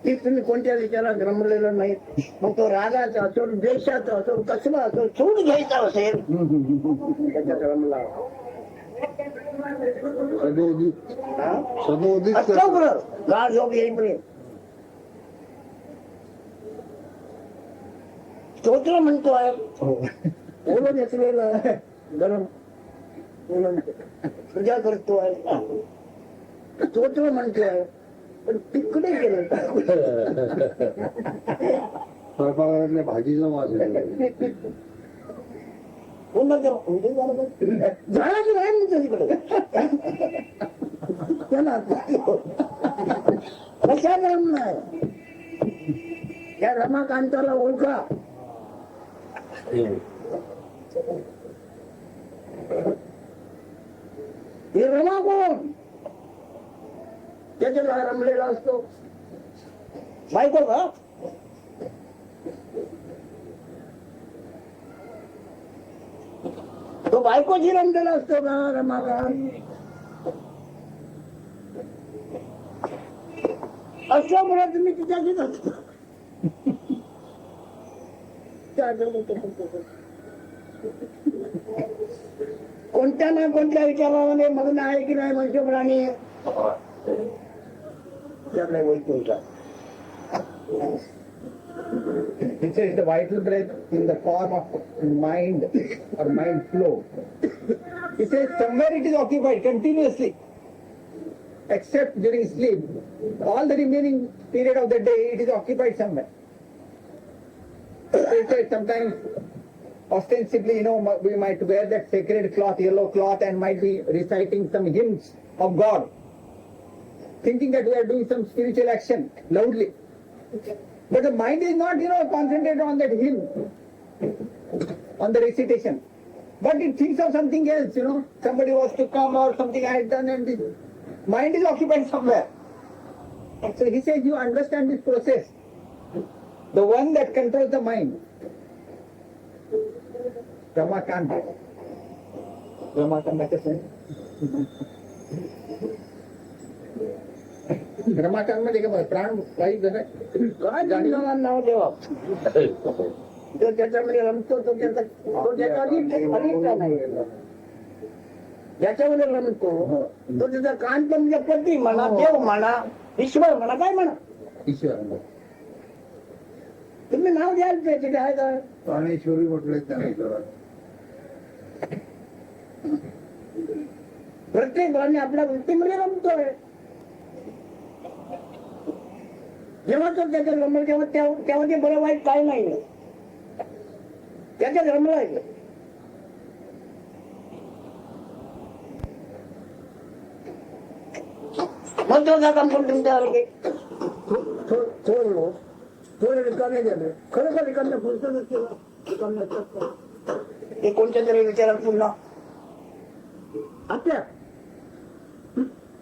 की तुम्ही कोणत्या विचारात रमलेलं नाही मग तो रागाचा असो द्वेषाचा असो कसला असो सूड घ्यायचा असेल त्याच्यात रमला सदोदित असतो बरं गाळ झोप येईपर्यंत स्तोत्र म्हणतोय बोलून घेतलेलं गरम बोलून पूजा करतोय स्तोत्र म्हणतोय पण तिकडे गेलं स्वयंपाकघरातल्या भाजीचा वास येतो. पुन्हा झालं की नाही म्हणतो तिकडे त्याला कशा रम नाही त्या रमाकांताला ओळखा हे रमा कोण त्याच्यात रमलेला असतो बायको का तो बायकोची रमलेला असतो का रमाकांत असल्यामुळे तुम्ही तिच्याशीच असतो कोणत्या ना कोणत्या विचारामध्ये मग्न आहे की नाही मनुष्य प्राणी त्यातला Vaikunth This is the vital breath in the form of mind or mind flow. He says somewhere it is occupied continuously, except during sleep. All the remaining period of the day it is occupied somewhere. He said sometimes ostensibly, we might wear that sacred cloth, yellow cloth, and might be reciting some hymns of God, thinking that we are doing some spiritual action loudly. But the mind is not, concentrated on that hymn, on the recitation. But it thinks of something else, Somebody was to come or something I had done and the mind is occupied somewhere. So he says you understand this process. The one that controls the mind. Ramakant. Ramakant Ramakant मध्ये काय प्राण काही झालं काय जाणीवर नाव देवा तो त्याच्यामध्ये रमतो तो त्याचा अनिष्ट नाही ज्याच्यामध्ये रमतो तो त्याचा कान पण पती म्हणा देव म्हणा ईश्वर म्हणा काय म्हणा ईश्वर तुम्ही नाव द्याल त्याचे काय काय प्राणेश्वरी म्हटले त्याने प्रत्येक प्राणी आपल्या वृत्तीमध्ये रमतोय जेव्हा तो त्याच्यात रमल तेव्हा ते बरं वाईट काय नाही त्याच्यात रमलाय मग तो काम पण तुमच्या थोडं रिकामे झाले खरोखर रिकाम्या पुस्तकच केलं रिकाम्या असतात ते कोणत्या तरी विचारात पुन्हा आता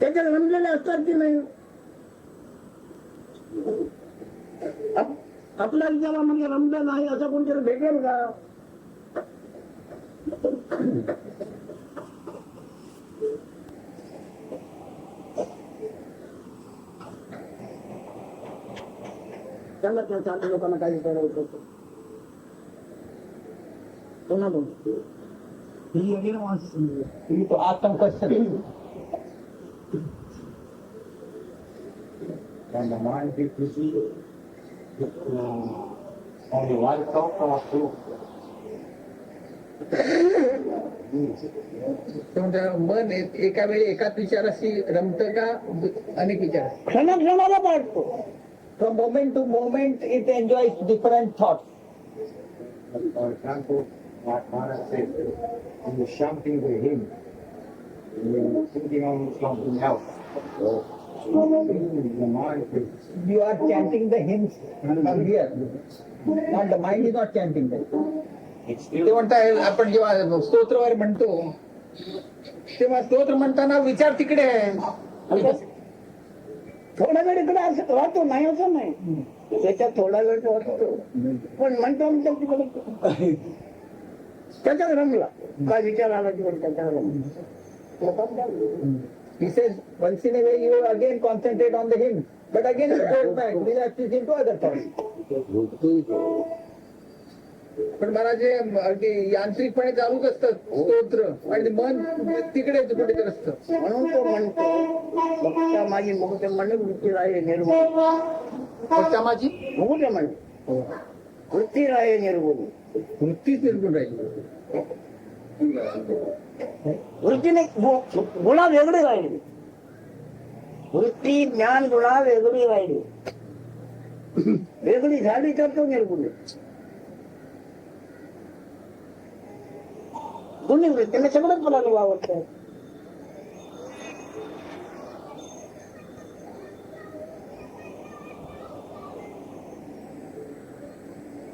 त्याच्यात रमलेले असतात की नाही आपल्या विचारामध्ये रमलं नाही असं कोणतरी भेटेल का त्यांना त्या चार लोकांना काही करावं होतं पुन्हा बोल ही वगैरे माणसं समजली तो आतंक And the mind is busy only one thought or two. तुमचं मन एका वेळी एकाच विचाराशी रमतं का अनेक विचार क्षणाक्षणाला पाडतो from moment to moment it enjoys different thoughts For example, like Maharaj said, when you're chanting the hymn, you're thinking on something else. So, the mind is you are chanting the hymns from here. Not the mind is not chanting that. it's ते still म्हणताय आपण जेव्हा स्तोत्रवर म्हणतो तेव्हा स्तोत्र म्हणताना विचार तिकडे आहे. थोडा वेळ इकडे असं राहतो नाही असं नाही त्याच्यात थोडा वेळ राहतो पण म्हणतो तिकडे त्याच्यात रमला. काय विचार आला की त्याच्यात रमला. लोकांना काय? He says, once in a way you again concentrate on the hymn, but again it goes back, relapses into other thoughts. पण मला जे अगदी यांत्रिकपणे चालूच असतं स्तोत्र आणि ते मन तिकडेच कुठेतरी असतं. म्हणून तो म्हणतो भक्ता माझी मुकुट मन वृत्ती राहे निर्मळ. फक्त माझी मुकुट म्हण वृत्ती राहे निर्मळ. वृत्तीच निर्गुण राहिली. वृत्तीने गुणा वेगळी राहिली. वृत्ती ज्ञान गुणा वेगळी राहिली. वेगळी झाली तर तो निर्गुण आहे. दोन्ही वृत्तीने सगळंच मला वावरतं.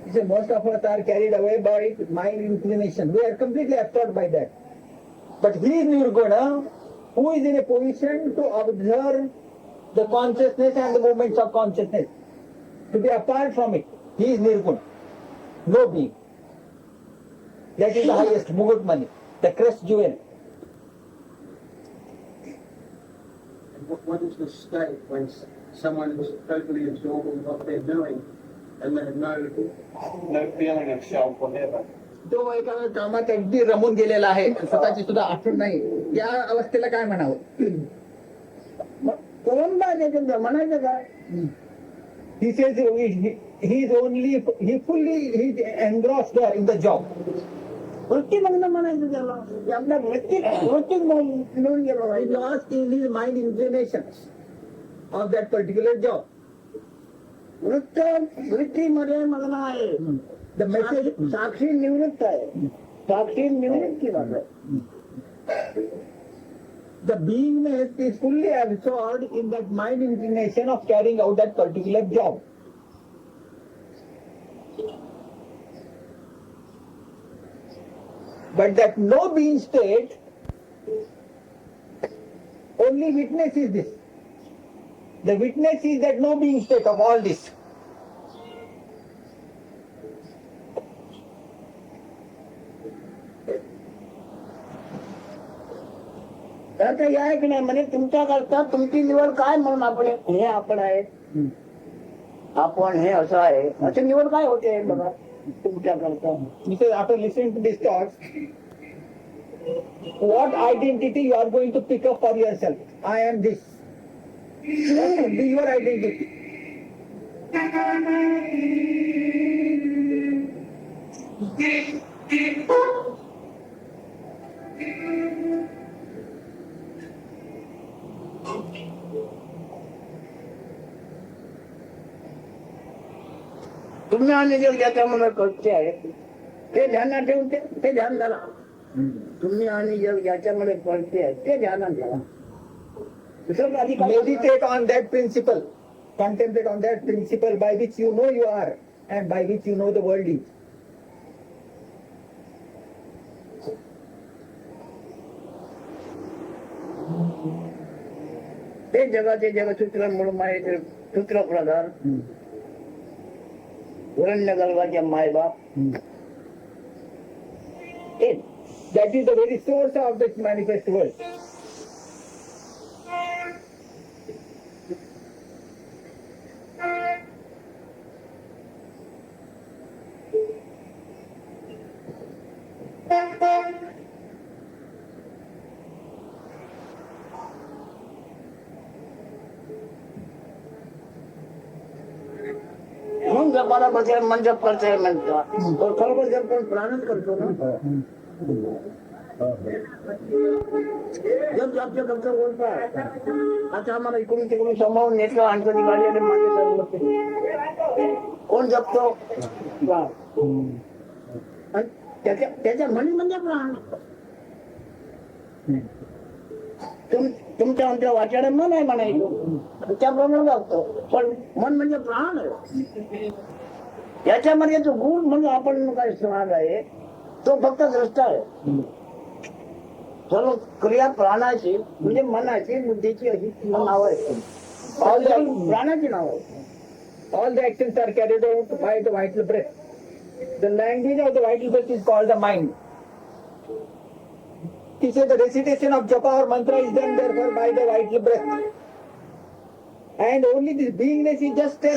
He said, most of us are carried away by mind inclination. We are completely absorbed by that. But he is Nirguna, who is in a position to observe the consciousness and the movements of consciousness. To be apart from it. He is Nirguna. No being. That is the highest Mugut money, the crest jewel. What is the state when someone is totally absorbed in what they're doing and they have no feeling of self whatever? तो एका कामात अगदी रमून गेलेला आहे, स्वतःची सुद्धा आठवण नाही, या अवस्थेला काय म्हणावं? करून काय त्याच्यात म्हणायचं काय? He says he fully engrossed there in the job. वृत्ती म्हणणं म्हणायचं त्याला. आपल्या वृत्तीत मिळून गेलो He पाहिजे. lost in his mind inclinations of that particular job. वृत्तीमध्ये मग्न आहे. The message, साक्षी निवृत्त आहे. साक्षी निवृत्त की बात आहे. the beingness is fully absorbed in that mind inclination of carrying out that particular job. But that no being state, only witness is this. The witness is that no being state of all this. आता या की नाही म्हणजे तुमच्या करता तुमची निवड काय म्हणून आपण हे आपण आहे. आपण हे असं आहे अशी निवड काय होते बघा तुमच्या करता. Because after listening to these talks, what identity you are going to pick up for yourself? I am this. What will be your identity? तुम्ही आणि जे ज्याच्यामुळे कळते आहे ते ध्यानात ठेवून ते ध्यान धरा. तुम्ही आणि जग ज्याच्यामुळे कळते आहे ते ध्यानात धरा. दुसरं अधिकार Meditate on that principle. Contemplate on that principle by which you know you are and by which you know the world is. ते जगाचे जगसूत्र म्हणून माहिती सूत्र प्रधान हिरण्य गर्भाचे मायबाप तेच. That is the very source of this manifest world. म्हणून जपाला बसेल मन जप करते म्हणतात. तो खरोखर जप करून प्राणच करतो ना. जप जपच्या करता बोलतात. आता आम्हाला इकडून तिकडून सांभाळून नेटलं आणखी गाडी आणि मागे चालू होते. कोण जपतो? प्राण. आणि त्याच्या म्हणी म्हणजे प्राण. तुमच्या आमच्या वाचाडे मन आहे म्हणायचं त्याप्रमाणे जपतो. पण मन म्हणजे प्राण आहे. याच्यामध्ये जो गुण म्हणून आपण काय समाज आहे तो फक्त द्रष्टा आहे. सर्व क्रिया प्राणाची म्हणजे मनाची बुद्धीची अशी नाव आहे. प्राणाची नाव आहे. All the actions are carried out by the vital breath. The language of the vital breath is called the mind. He said the recitation of japa or mantra is done therefore by the vital breath. And only this beingness is just a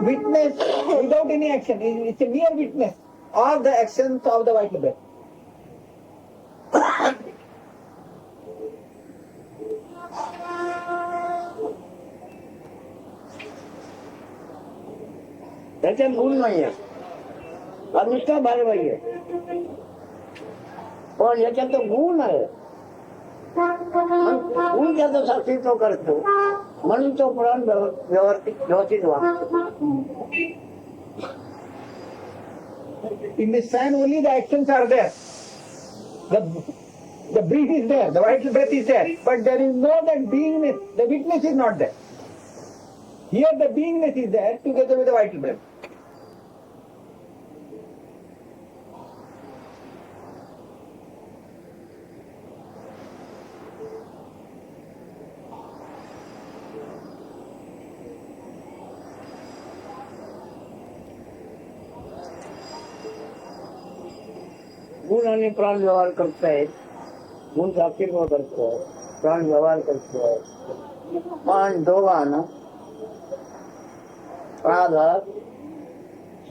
witness without any action. It's a mere witness of the actions of the vital breath. त्याच्यात गुण नाहीये, अनुष्ठा बारवाई आहे, पण याच्यात तो गुण आहे. गुण त्याचं साक्षीत्व करतो म्हणून तो प्राण व्यवस्थित वागतो. In this fan only the actions are there. The breath is there, the vital breath is there, but there is no that beingness, the witness is not there. Here the beingness is there together with the vital breath. गुण आणि प्राण व्यवहार करतायत, गुण साक्षीत्व करतो, प्राण व्यवहार करतो, पण दोघांना प्राणात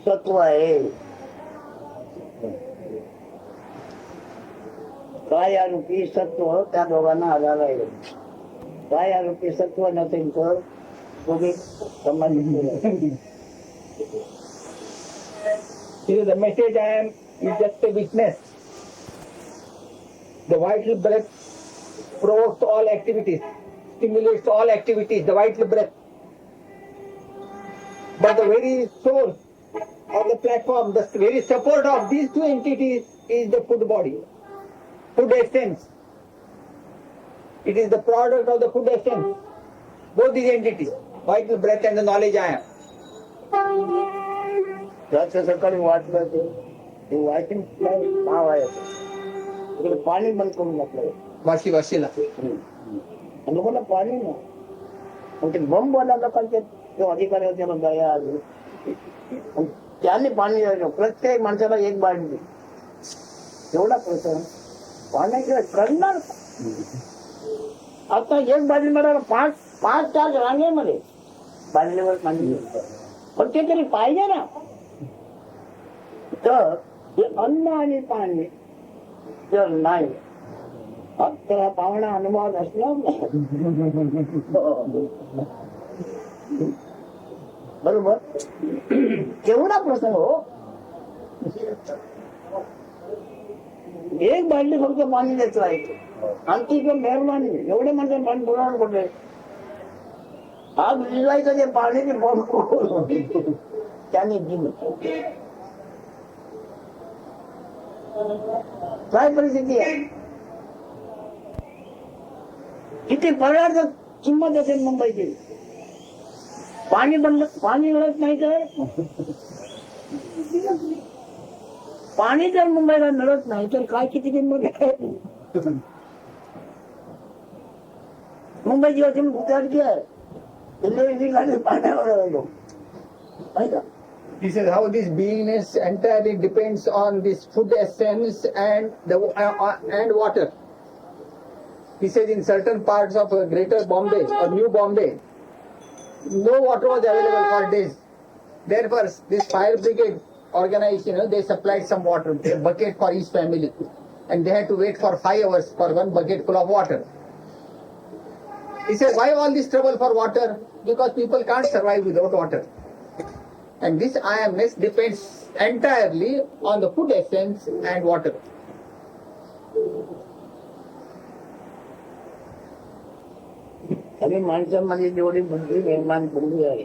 सत्व आहे. कायारूपी सत्व त्या दोघांना आधार आहे. कायारूपी सत्व नसेल तर दोघे संबंधित. Here the message I am is just a witness. The vital breath provokes all activities, stimulates all activities, the vital breath. But the very source of the platform, the very support of these two entities is the food body, food essence. It is the product of the food essence, both these entities, vital breath and the knowledge I am. रात्र सकाळी वाचलं ते वाचन नाव आहे. तिकडे पाणी बंद करून टाकलं वाशीला लोकांना पाणी ना. मग ते बंब वाला लोकांचे जो अधिकारी होते ना दया आली, त्यांनी पाणी द्यायचं प्रत्येक माणसाला एक बाटली. एवढा प्रश्न पाण्याशिवाय करणार. आता एक बाटली मला पाच तास रांगेमध्ये बाटलीवर पाणी पण ते तरी पाहिजे ना. तर हे अन्न आणि पाणी जर नाही तर पाहुणा अनुभव असणार नाही. बरोबर. केवढा प्रसंग हो. एक बाटली फक्त पाणी द्यायचं आहे आणि ती पण मेहरबानी एवढे माणसं पाणी पुरवणार कुठे. आज विजवायचं जे पाण्याची बॉम्ब त्याने दिलं. काय परिस्थिती आहे. किती पगार किंमत असेल मुंबईची. पाणी बंद, पाणी मिळत नाही तर पाणी जर मुंबईला मिळत नाही तर काय किती किंमत आहे. मुंबईची अशी उतरती आहे. पाण्यावर आलो आहे का. This is how this beingness entirely depends on this food essence and and water. He says in certain parts of Greater Bombay or New Bombay, no water was available for days. Therefore, this fire brigade organization, they supplied some water, a bucket for each family, and they had to wait for 5 hours for one bucket full of water. He said, why all this trouble for water? Because people can't survive without water. And this I amness depends entirely on the food essence and water. आणि माणसामध्ये जेवढी बुद्धी निर्माण बुद्धी आहे,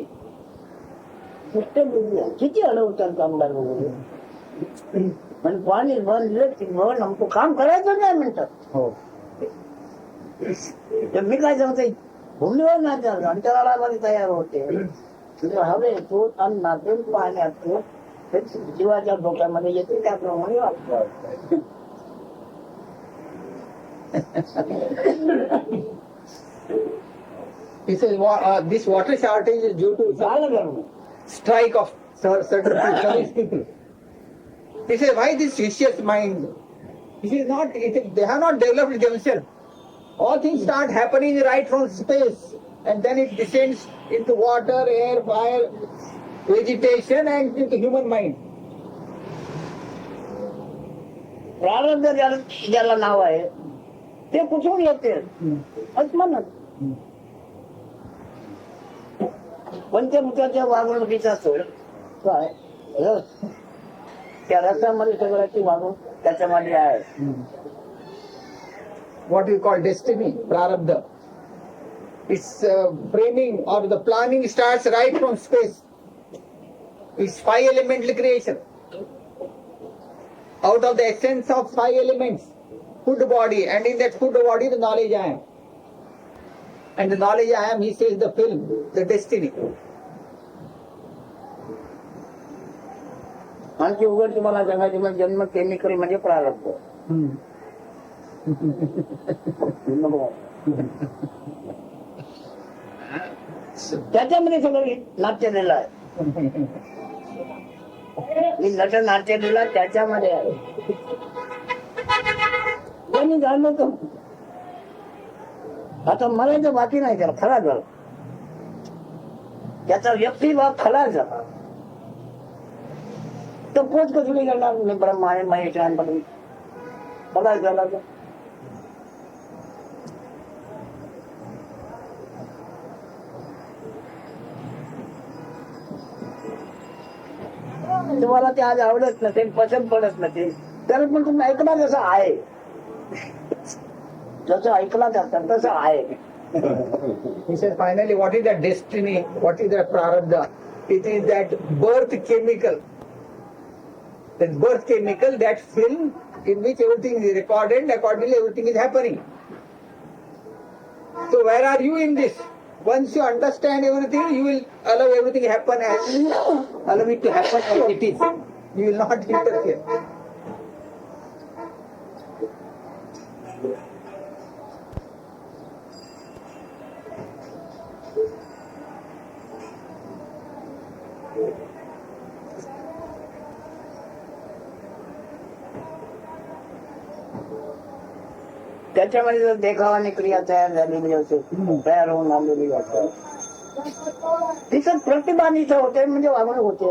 नुसते बुद्धी आहे. किती अडवतात कामगार वगैरे. पण पाणी भर आमचं काम करायचं नाही म्हणतात. हो. मी काय सांगते भूमीवर नाही अंतराळामध्ये तयार होते. हवेतून अन्नातून पाण्यातून जीवाच्या डोक्यामध्ये येते त्याप्रमाणे वाटतं. He says this water shortage is due to strike of certain people. He says why this vicious mind. This is not, they have not developed themselves. All things start happening right from space, and then it descends into water, air, fire, vegetation, and into human mind. प्रारब्ध ज्याला नाव आहे ते कुठून येते आत्मनच. पंचभूताच्या वागणुकीचा सोड काय रस, त्या रसामध्ये सगळ्याची वागणूक त्याच्यामध्ये आहे. What we call destiny, prarabdha. Its framing or the planning starts right from space. It's 5 elemental creation. Out of the essence of 5 elements, food body, and in that food body the knowledge I am. And the knowledge I am, he says, the film, the destiny. आणखी उघड तुम्हाला सांगायचे म्हणजे जन्म chemical म्हणजे प्रारब्ध. त्याच्यामध्ये सगळं नाट्य लिहिलं आहे. मी नट नाट्य लिहिला त्याच्यामध्ये आहे. त्यांनी जाणलं तर आता मरायचं बाकी नाही, त्याला खलास झाला. त्याचा व्यक्तिभाव खलास झाला. तो पोच कसली करणार, मी ब्रह्मा आहे महेश आहे म्हणून खलास झाला. तुम्हाला ते आज आवडत नसेल, पसंत पडत नसेल, तर पण तुम्ही ऐकणार जसं आहे, जसं ऐकला जातं तसं आहे. He says, finally, what is that destiny? What is that prarabdha? It is that birth chemical. That birth chemical, that film in which everything is recorded and accordingly everything is happening. So where are you in this? Once you understand everything, you will allow everything happen as allow it to happen as it is. You will not interfere. त्याच्यामध्ये जर देखावाने क्रिया तयार झालेली असेल, तयार होऊन आलेली असते, तिथं प्रतिभा निष्ठा होते, म्हणजे वागणूक होते,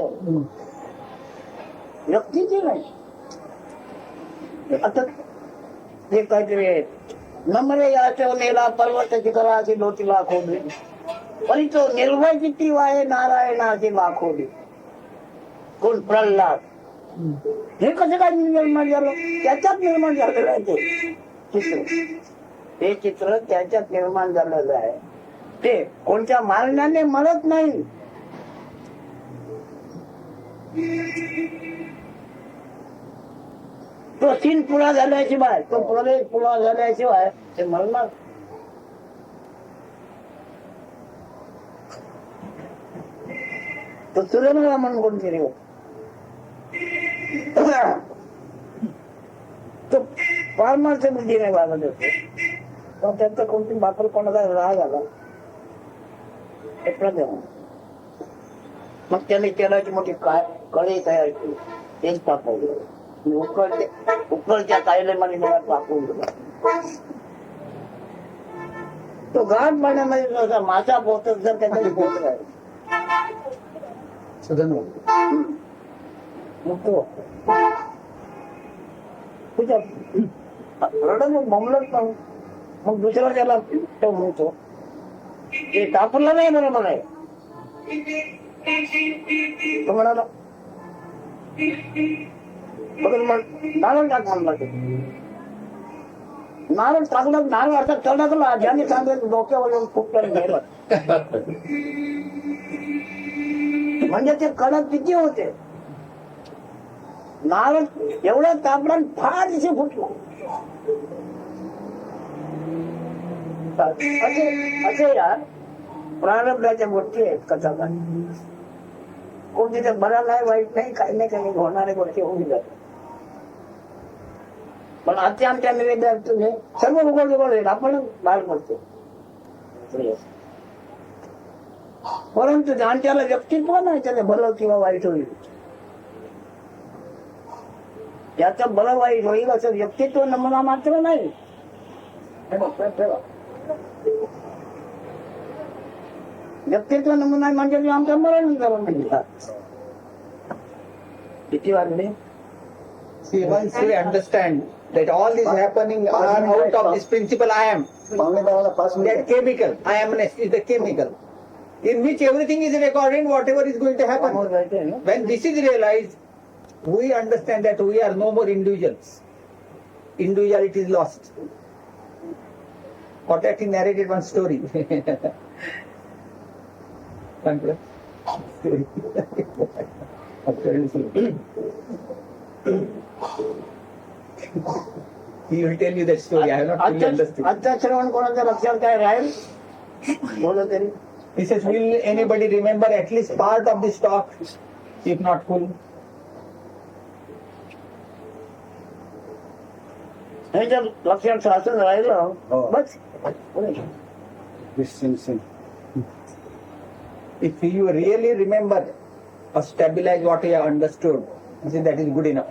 व्यक्तीची नाही. आता हे काहीतरी नम्रे याचो नेला पर्वत शिखराची लोटी लाखोली, परिचो निर्भय किती वाय नारायणाची लाखोली. कोण प्रल्हाद, हे कसं काय निर्माण झालं? त्याच्यात निर्माण झालेलं आहे ते चित्र. ते चित्र त्याच्यात निर्माण झालेलं आहे. ते कोणत्या मारण्याने म्हणत नाही. तो सीन पुरा झाल्याशिवाय, तो प्रदेश पुरा झाल्याशिवाय ते मरणार. तो तुरंगा म्हणून कोणतरी होत, तो फार्मरच्या बुद्धीने वागत होते. पण त्यांचा कोणती बापर कोणाचा राग आला मग त्याने तेलाची मोठी कढई तयार केली, तेच तापवलं, उकळच्या ताईलेमध्ये टाकून दिला. तो गाठ पाण्यामध्ये जसा मासा पोहतच जर त्याच्यात पोहत आहे मग तो रडत बोंबलत नाही. मग दुसरा त्याला तो म्हणतो ते तापलं नाही बरोबर आहे. तो म्हणाला नारळ टाक म्हणला. ते नारळ टाकलं, नारळ अर्थात तडकला, ज्याने सांगितलं डोक्यावर येऊन खूप गेलं. म्हणजे ते कडक किती होते. नारळ एवढा तापला फार दिसे फुटला. असे या प्रारब्धाच्या गोष्टी आहेत कथा. कोण तिथे बरा नाही, वाईट नाही, काही नाही, काही होणाऱ्या गोष्टी होऊन जातात. पण आजच्या आमच्या निवेदनात हे सर्व उघड होईल, आपण बाहेर पडतो. परंतु त्याला व्यक्तित्व नाही, त्याला भलं किंवा वाईट होईल. त्याचं बरं वाईट होईल असं व्यक्तित्व नमुना मात्र नाही. हे बघ, ठेवा. व्यक्तित्व नमुना म्हणजे मी आमचं मरण करून म्हणजे किती वाजले? See, once we understand that all this happening are out of this principle I am, that chemical, I amness is the chemical, in which everything is recorded, whatever is going to happen. When this is realized, we understand that we are no more individuals. Individuality is lost. Potati narrated one story. Thank you. He will tell you that story. I have not fully understood. आजचं श्रवण कोणाच्या लक्षात काय राहील? बोला तरी. He says, will anybody remember at least part of this talk, if not full? हे जर लक्षात साचून राहिलं बस. If you really remember or stabilize what you have understood, I think that is good enough.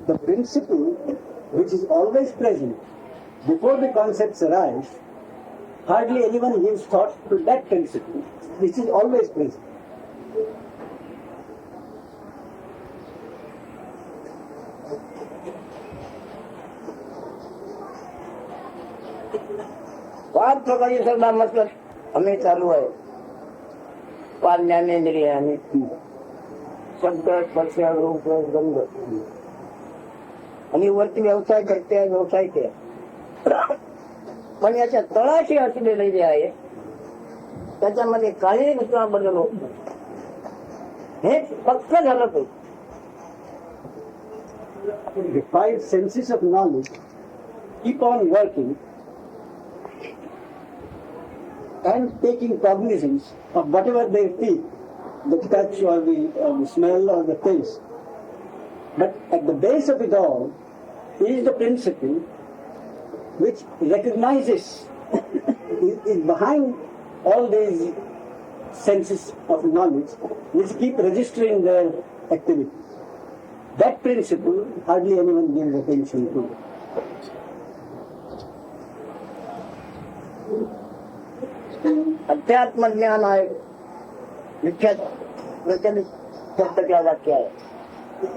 The principle which is always present before the concepts arise, hardly anyone gives thought to that principle which is always present. पाच प्रकारचे सगळा मतलब आम्ही चालू आहे. पाच ज्ञानेंद्रिय आणि शब्द स्पर्श रूप गंध आणि वरती व्यवसाय करते व्यवसाय ते. पण याच्या तळाशी असलेले जे आहे त्याच्यामध्ये काही घटना बदल होत नाही. हे पक्क झालं पाहिजे. The five senses of knowledge keep on working and taking cognizance of whatever they feel, the touch or the smell or the taste. But at the base of it all is the principle which recognizes, is behind all these senses of knowledge which keep registering their activity. That principle hardly anyone gives attention to. अध्यात्म ज्ञान आहे. विख्यात प्रचलित शब्द वाक्य आहे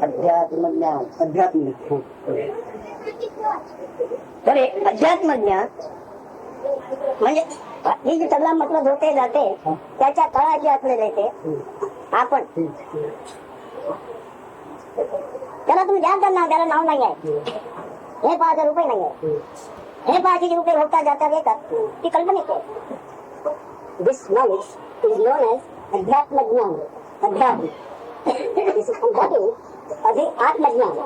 अध्यात्म ज्ञान. अध्यात्म तर हे अध्यात्म ज्ञान म्हणजे हे जे सगळा मतलब होते जाते त्याच्या तळाशी असलेले ते आपण त्याला तुम्ही ध्यान करणार. त्याला नाव नाही आहे. हे 5,000 रुपये नाही आहे. हे 5,000 रुपये होता जाता येतात ती कल्पनिक आहे. This knowledge is known as Adhyatma Jnana. Adhyatma. This is embodied as the Atma Jnana.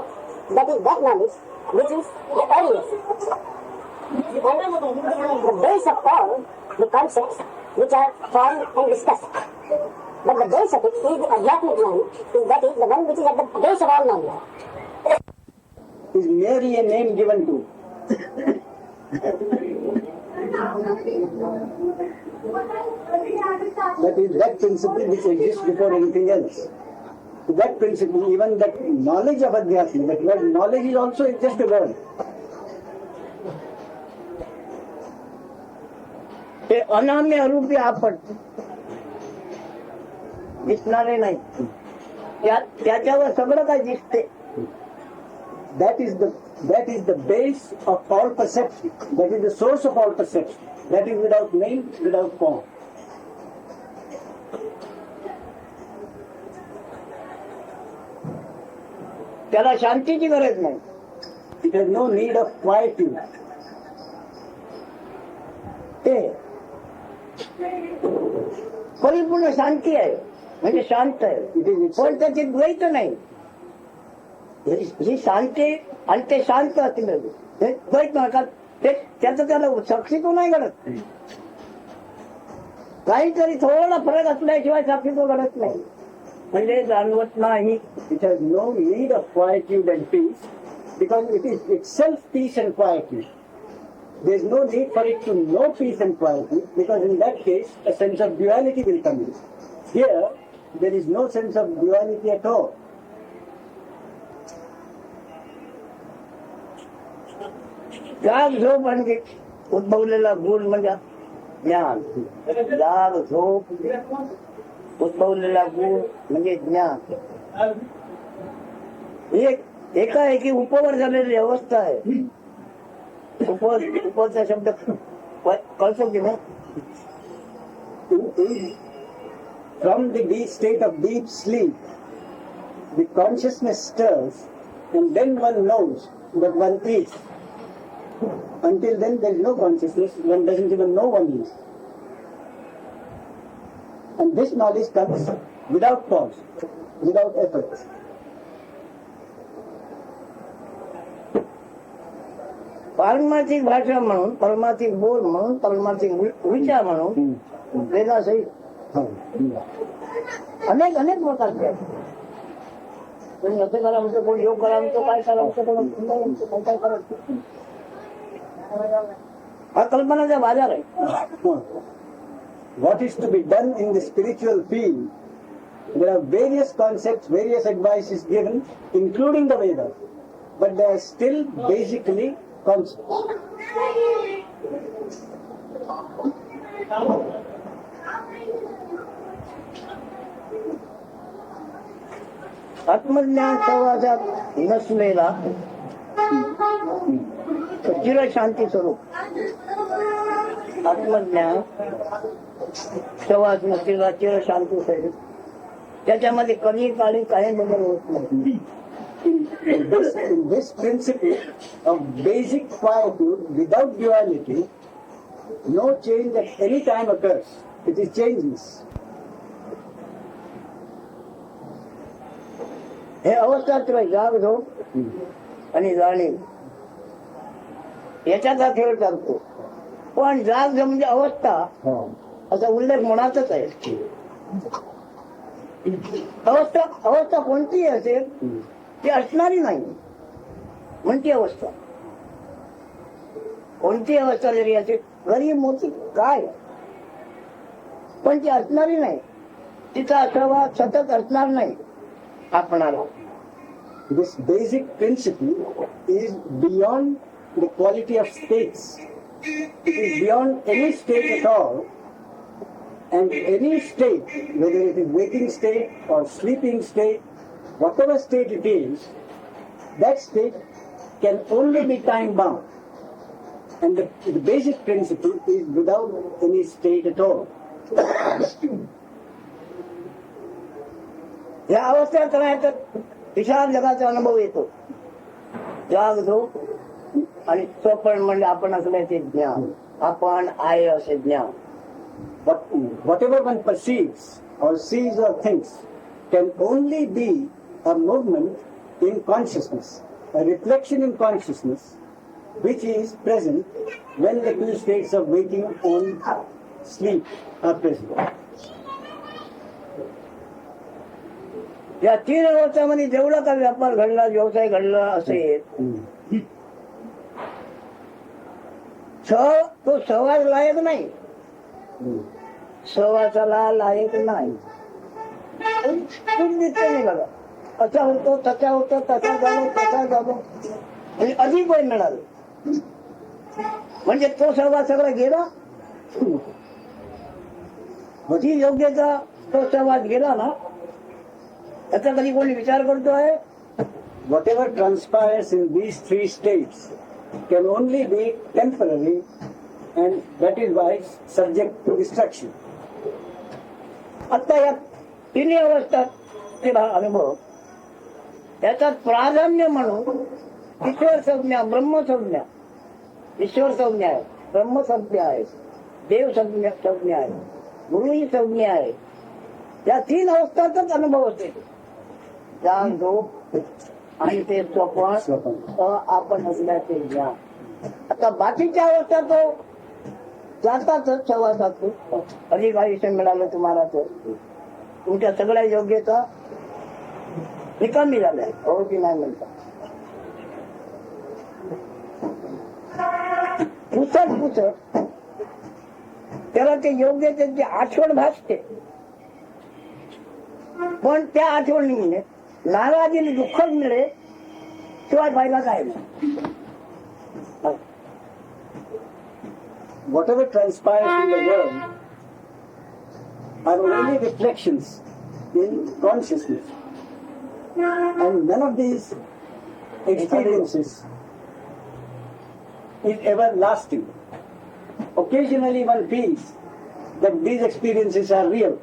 That is that knowledge which is the earliest. And the base of all the concepts which are formed and discussed. But the base of it is the Adhyatma Jnana. That is the one which is at the base of all knowledge. is merely a name given to. That is that principle which exists before anything else. That principle, even that knowledge of Adhyatma, that word knowledge is also just a word. ते अनाम्य अरूपी आपण दिसणारे नाही. त्याच्यावर सगळं काय दिसते. That is the base of all perception. That is the source of all perception. That is without name, without form. त्याला शांतीची गरज नाही. It has no need of quietude. ते परिपूर्ण शांती आहे म्हणजे शांत आहे. पण त्याची द्वैत नाही. ही शांती आणि ते शांत असतील हे द्वैत नका. त्याचं त्याला साक्षीत्व नाही घडत. काहीतरी थोडा फरक असल्याशिवाय साक्षीत्व घडत नाही. म्हणजे जाणवत नाही. It has no need of quietude and peace. because it is itself peace and quietness. There is no need for it to know peace and quietness, because in that case a sense of duality will come in. Here there is no sense of duality at all. जाग झोप म्हणजे उद्भवलेला गुण म्हणजे ज्ञान. जाग झोप उद्भवलेला गुण म्हणजे ज्ञान. एकाएकी उपवर झालेली अवस्था आहे. उपरचा शब्द कळतो की नाही? From the deep state of deep sleep, the consciousness stirs, and then one knows that one is. Until then, there is no consciousness, one doesn't even know one is. And this knowledge comes without pause, without effort. पारमार्थिक भाषा म्हणून, पारमार्थिक बोल म्हणून, पारमार्थिक विचार म्हणून वेदासहित अनेक अनेक प्रकारचे आहेत. कोणी असं करा म्हणतो, कोणी योग करा म्हणतो, काय करा म्हणतो, काय करायचं. हा कल्पनाचा बाजार आहे. What is to be done in the spiritual field? There are various concepts, various advice is given, including the Vedas, but they are still basically concepts. आत्मज्ञान सहवासात नसलेला चिरशांती स्वरूप. आत्मज्ञान सहवास नसलेला चिरशांती स्वरूप, त्याच्यामध्ये कधी काळी काही बदल होत नाही. In this principle of basic quietude without duality, no change at any time occurs. It is changeless. हे अवस्थात्रय जाग झोप आणि जाणीव याच्याचा खेळ चालतो. पण जाग म्हणजे अवस्था असा उल्लेख मनातच आहे. अवस्था कोणतीही असेल ती असणारी नाही म्हणती अवस्था. कोणती अवस्था जरी असेल, जरी मोठी काय, पण ती असणारी नाही. तिचा अथवा सतत असणार नाही आपणाला. This basic principle is beyond the quality of states. It is beyond any state at all. And any state, whether it is waking state or sleeping state, whatever state it is, that state can only be time bound. And the basic principle is without any state at all. या अवस्थेत राहतात विशाल जगाचा अनुभव येतो. जाग झोप आणि स्वप्न म्हणजे आपण असल्याचे ज्ञान, आपण आहे असे ज्ञान. But whatever one perceives or sees or thinks can only be a movement in consciousness, a reflection in consciousness, which is present when the two states of waking and sleep are present. या तीन अवस्थांमध्ये जेवढा का व्यापार घडला, व्यवसाय घडला असेल, तो सहवास लायक नाही. सहवासाला लायक नाही. निघाला असा होतो, तसा होतो, तसा झालो म्हणजे अधिक वय मिळालं म्हणजे तो सहवास सगळा गेला. ती योग्यता तो सहवास गेला ना, त्याचा कधी कोणी विचार करतोय? Whatever transpires in these three states can only be temporary, and that is why subject to destruction. आता या तिन्ही अवस्थात अनुभव त्याच्यात प्राधान्य म्हणून ईश्वर संज्ञा, ब्रह्मसंज्ञा, ईश्वर संज्ञा आहे, ब्रह्मसंज्ञा आहे, देव संज्ञा आहे, गुरु ही संज्ञा आहे. या तीन अवस्थातच अनुभव होते. जाग झोप आणि ते स्वप्न आपण असल्याचे ज्ञान. आता बाकीच्या अवस्था तो जातातच सहवासात. अधिक आयुष्य मिळालं तुम्हाला तर तुमच्या सगळ्या योग्यता निकामी झाल्या, हो की नाही म्हणतात. पुसत त्याला ते योग्य त्याची आठवण भासते, पण त्या आठवणीने नाराजीने दुःख मिळे शिवाय पाहिला काय नाही. Whatever transpires in the world are only reflections in consciousness. And none of these experiences is everlasting. Occasionally one feels that these experiences are real,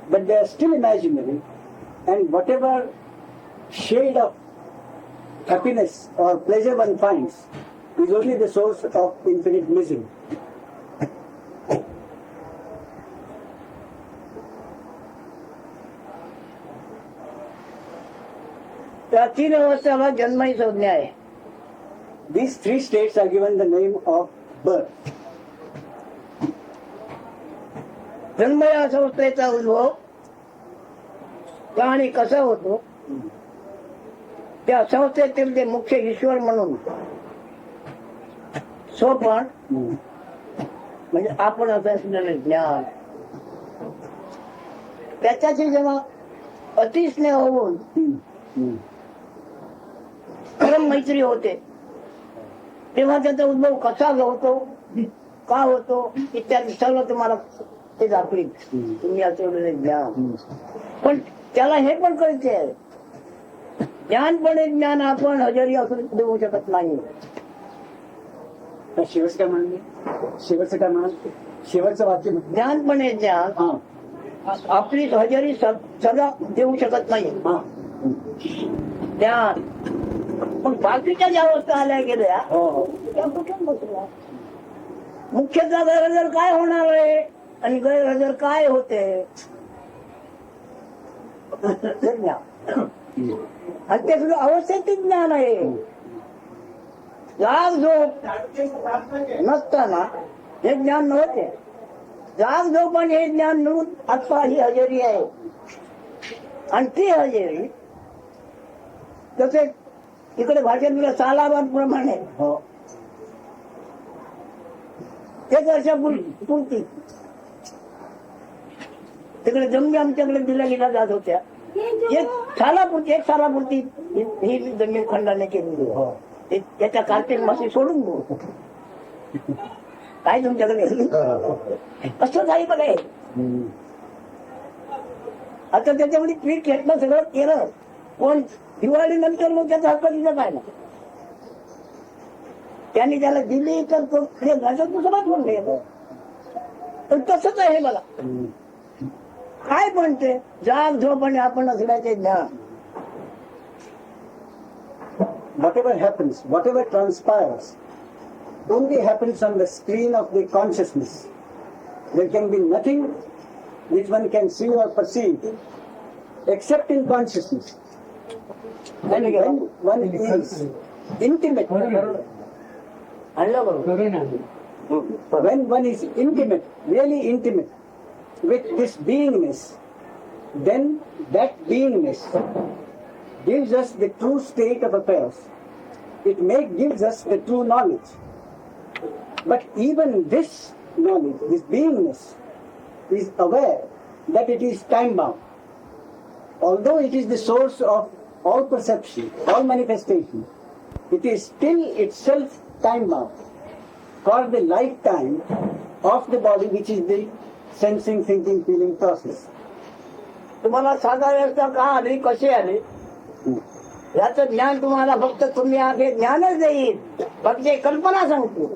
but they are still imaginary, and whatever shade of happiness or pleasure one finds is only the source of infinite misery. त्या तीन अवस्थेला जन्म ही संज्ञा आहे. These three states are given the name of birth. जन्म या संस्थेचा उद्भव का आणि कसा होतो, त्या संस्थेतील ते मुख्य ईश्वर म्हणून सोपण म्हणजे आपण असं असलेले ज्ञान, त्याच्याशी जेव्हा अतिस्नेह होऊन परम मैत्री होते, तेव्हा त्याचा उद्भव कसा होतो, का होतो इत्यादी सर्व तुम्हाला ते दाखवील तुम्ही असलेले ज्ञान. पण त्याला हे पण कळते आहे, ज्ञानपणे ज्ञान आपण हजेरी असून देऊ शकत नाही. तर शेवटचं काय म्हणणे, शेवटचं काय म्हणाल, शेवटचं वाक्य म्हण. ज्ञानपणे ज्ञान हा आपली हजेरी सदा देऊ शकत नाही. हा ज्ञान पण बाकीच्या ज्या अवस्था आल्या गेल्या हो त्या कुठून बसल्या. मुख्यतः गैरहजर काय होणार आहे आणि गैरहजर काय होते हे ज्ञान. आणि ते सुद्धा अवस्थेतील ज्ञान आहे. जाग झोप नसताना हे ज्ञान नव्हते. जाग झोप आणि हे ज्ञान मिळून आत्ता ही हजेरी आहे. आणि ती हजेरी तसे इकडे भाषेत तुला सालाबाद प्रमाणे हो एक वर्षापुरती तिकडे जमिनी आमच्याकडे दिल्या गेल्या जात होत्या. एक सालापुरती ही जमीन खंडाने केलेली आहे. त्याच्या कार्तिक मासे सोडून देऊ काय तुमच्याकडे असं काही बघा. आता त्याच्यामध्ये पीठ घेतलं सगळं केलं, पण दिवाळी नंतर मग त्याचा हक्क दिला काय ना. त्यांनी त्याला दिली तर तो दुसराच म्हणले. तसंच आहे मला काय म्हणते जाग झोप आणि आपण असल्याचे ज्ञान. whatever happens, whatever transpires, only happens on the screen of the consciousness. There can be nothing which one can see or perceive except in consciousness. And when one is intimate, when one is intimate, really intimate with this beingness, then that beingness gives us the true state of affairs. It gives us the true knowledge. But even this knowledge, this beingness, is aware that it is time bound. Although it is the source of all perception, all manifestation, it is still itself time bound for the lifetime of the body, which is the sensing, thinking, feeling process. तुम्हाला साधारणता का आली कशी आली याचं ज्ञान तुम्हाला फक्त तुम्ही आगे ज्ञानच देईल, बाकी कल्पना सांगतील.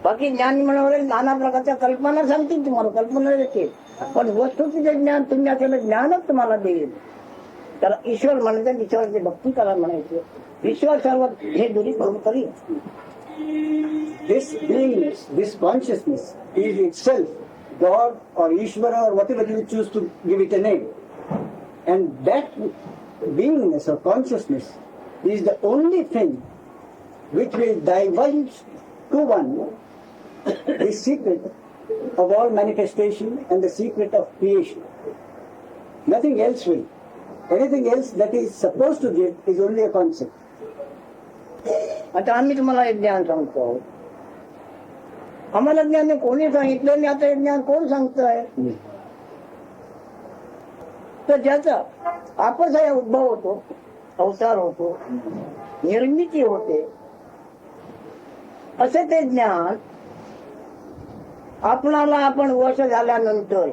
बाकी ज्ञान म्हणून नाना प्रकारच्या कल्पना सांगतील तुम्हाला, कल्पना देतील, पण वस्तूचे ज्ञान तुम्ही असलेलं ज्ञानच तुम्हाला देईल. त्याला ईश्वर म्हणायचं, ईश्वराची भक्ती करा म्हणायचे. ईश्वर सर्व हे दुरी करून करी. This beingness, this consciousness is itself God or Ishvara or whatever you choose to give it a name. And that beingness or consciousness is the only thing which will divulge to one the secret of all manifestation and the secret of creation. Nothing else will. Anything else that is supposed to give is only a concept. आता आम्ही तुम्हाला हे ज्ञान सांगतो. आम्हाला ज्ञान कोणी सांगितलं आणि आता हे ज्ञान कोण सांगतोय? तर ज्याचा आपस आहे उद्भव होतो, अवतार होतो, निर्मिती होते, असे ते ज्ञान आपणाला आपण वश झाल्यानंतर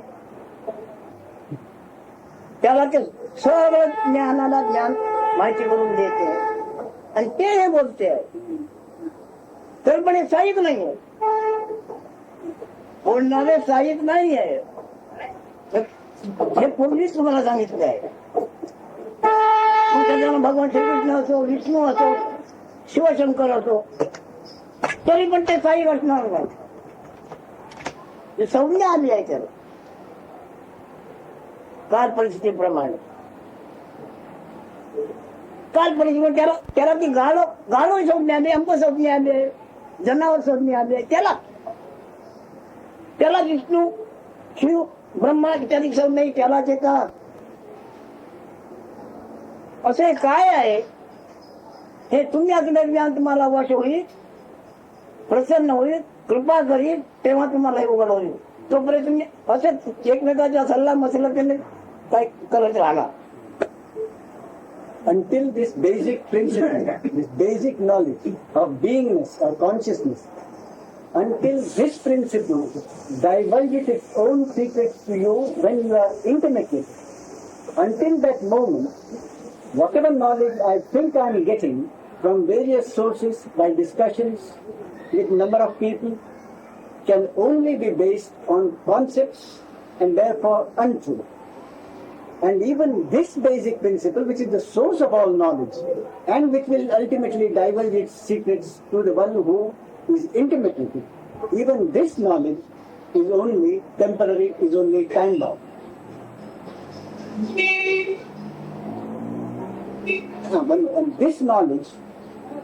त्याला ते सर्व ज्ञानाला ज्ञान माहिती करून देते आणि ते हे बोलते आहे. तर पण हे साहित्य नाही आहे, बोलणारे साहित्य नाही आहे. हे पूर्वीच तुम्हाला सांगितलं आहे. त्याच्यानं भगवान श्रीकृष्ण असो, विष्णू असो, शिवशंकर असो, तरी पण ते साहित्य असणार नाही. संज्ञा आली आहे त्याला काल परिस्थितीप्रमाणे. काल परिस्थिती त्याला ती गाढव संज्ञा आली, अंप संज्ञा आली, जनावर संज्ञा आली. त्याला विष्णू, शिव, ब्रह्मा इत्यादी संज्ञा त्यालाच येतात. असे काय आहे हे तुम्ही असलं ज्ञान तुम्हाला वश होईल, प्रसन्न होईल, कृपा करील, तेव्हा तुम्हाला हे उघड होईल. तोपर्यंत तुम्ही असेच एकमेकाचा सल्ला मसला त्याने काय करत राहणार. Until this basic principle, this basic knowledge of beingness or consciousness, until this principle divulges its own secrets to you when you are intimate with it, until that moment, whatever knowledge I think I am getting from various sources by discussions with number of people can only be based on concepts and therefore untrue. And even this basic principle, which is the source of all knowledge and which will ultimately divulge its secrets to the one who is intimate with it, even this knowledge is only temporary, is only time bound. And this knowledge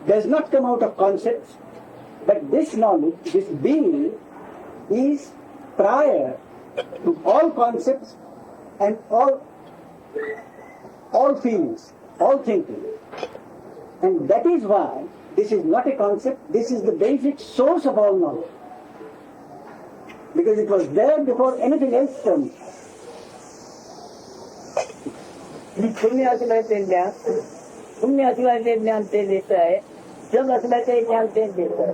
does not come out of concepts, but this knowledge, this being, is prior to all concepts and all feelings, all thinking. And that is why this is not a concept, this is the basic source of all knowledge. Because it was there before anything else came. तुम्ही असलं ते ज्ञान, तुम्ही असलं ते ज्ञान ते देत आहे, जग असलं ते ज्ञान ते देत आहे.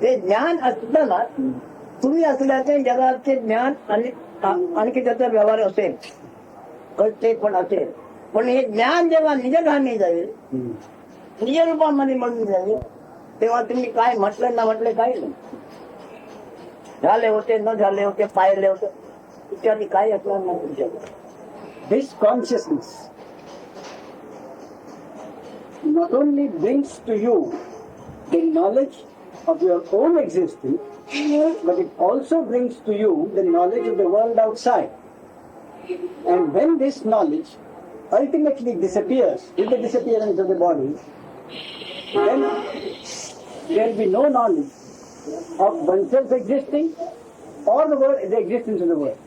ते ज्ञान असताना तुम्ही असल्याचे जगाचे ज्ञान आणि आणखी त्याचा व्यवहार असेल, कळते पण असेल. पण हे ज्ञान जेव्हा निजधानी जाईल, निज रूपामध्ये म्हणून जाईल, तेव्हा तुम्ही काय म्हटलं ना म्हटलं काही नाही. झाले होते, न झाले होते, पाहिले होते इत्यादी काही असणार नाही तुमच्याकडे. This consciousness not only brings to you the knowledge of your own existence, but it also brings to you the knowledge of the world outside. And when this knowledge ultimately disappears with the disappearance of the body, then there will be no knowledge of oneself existing or the world, the existence of the world.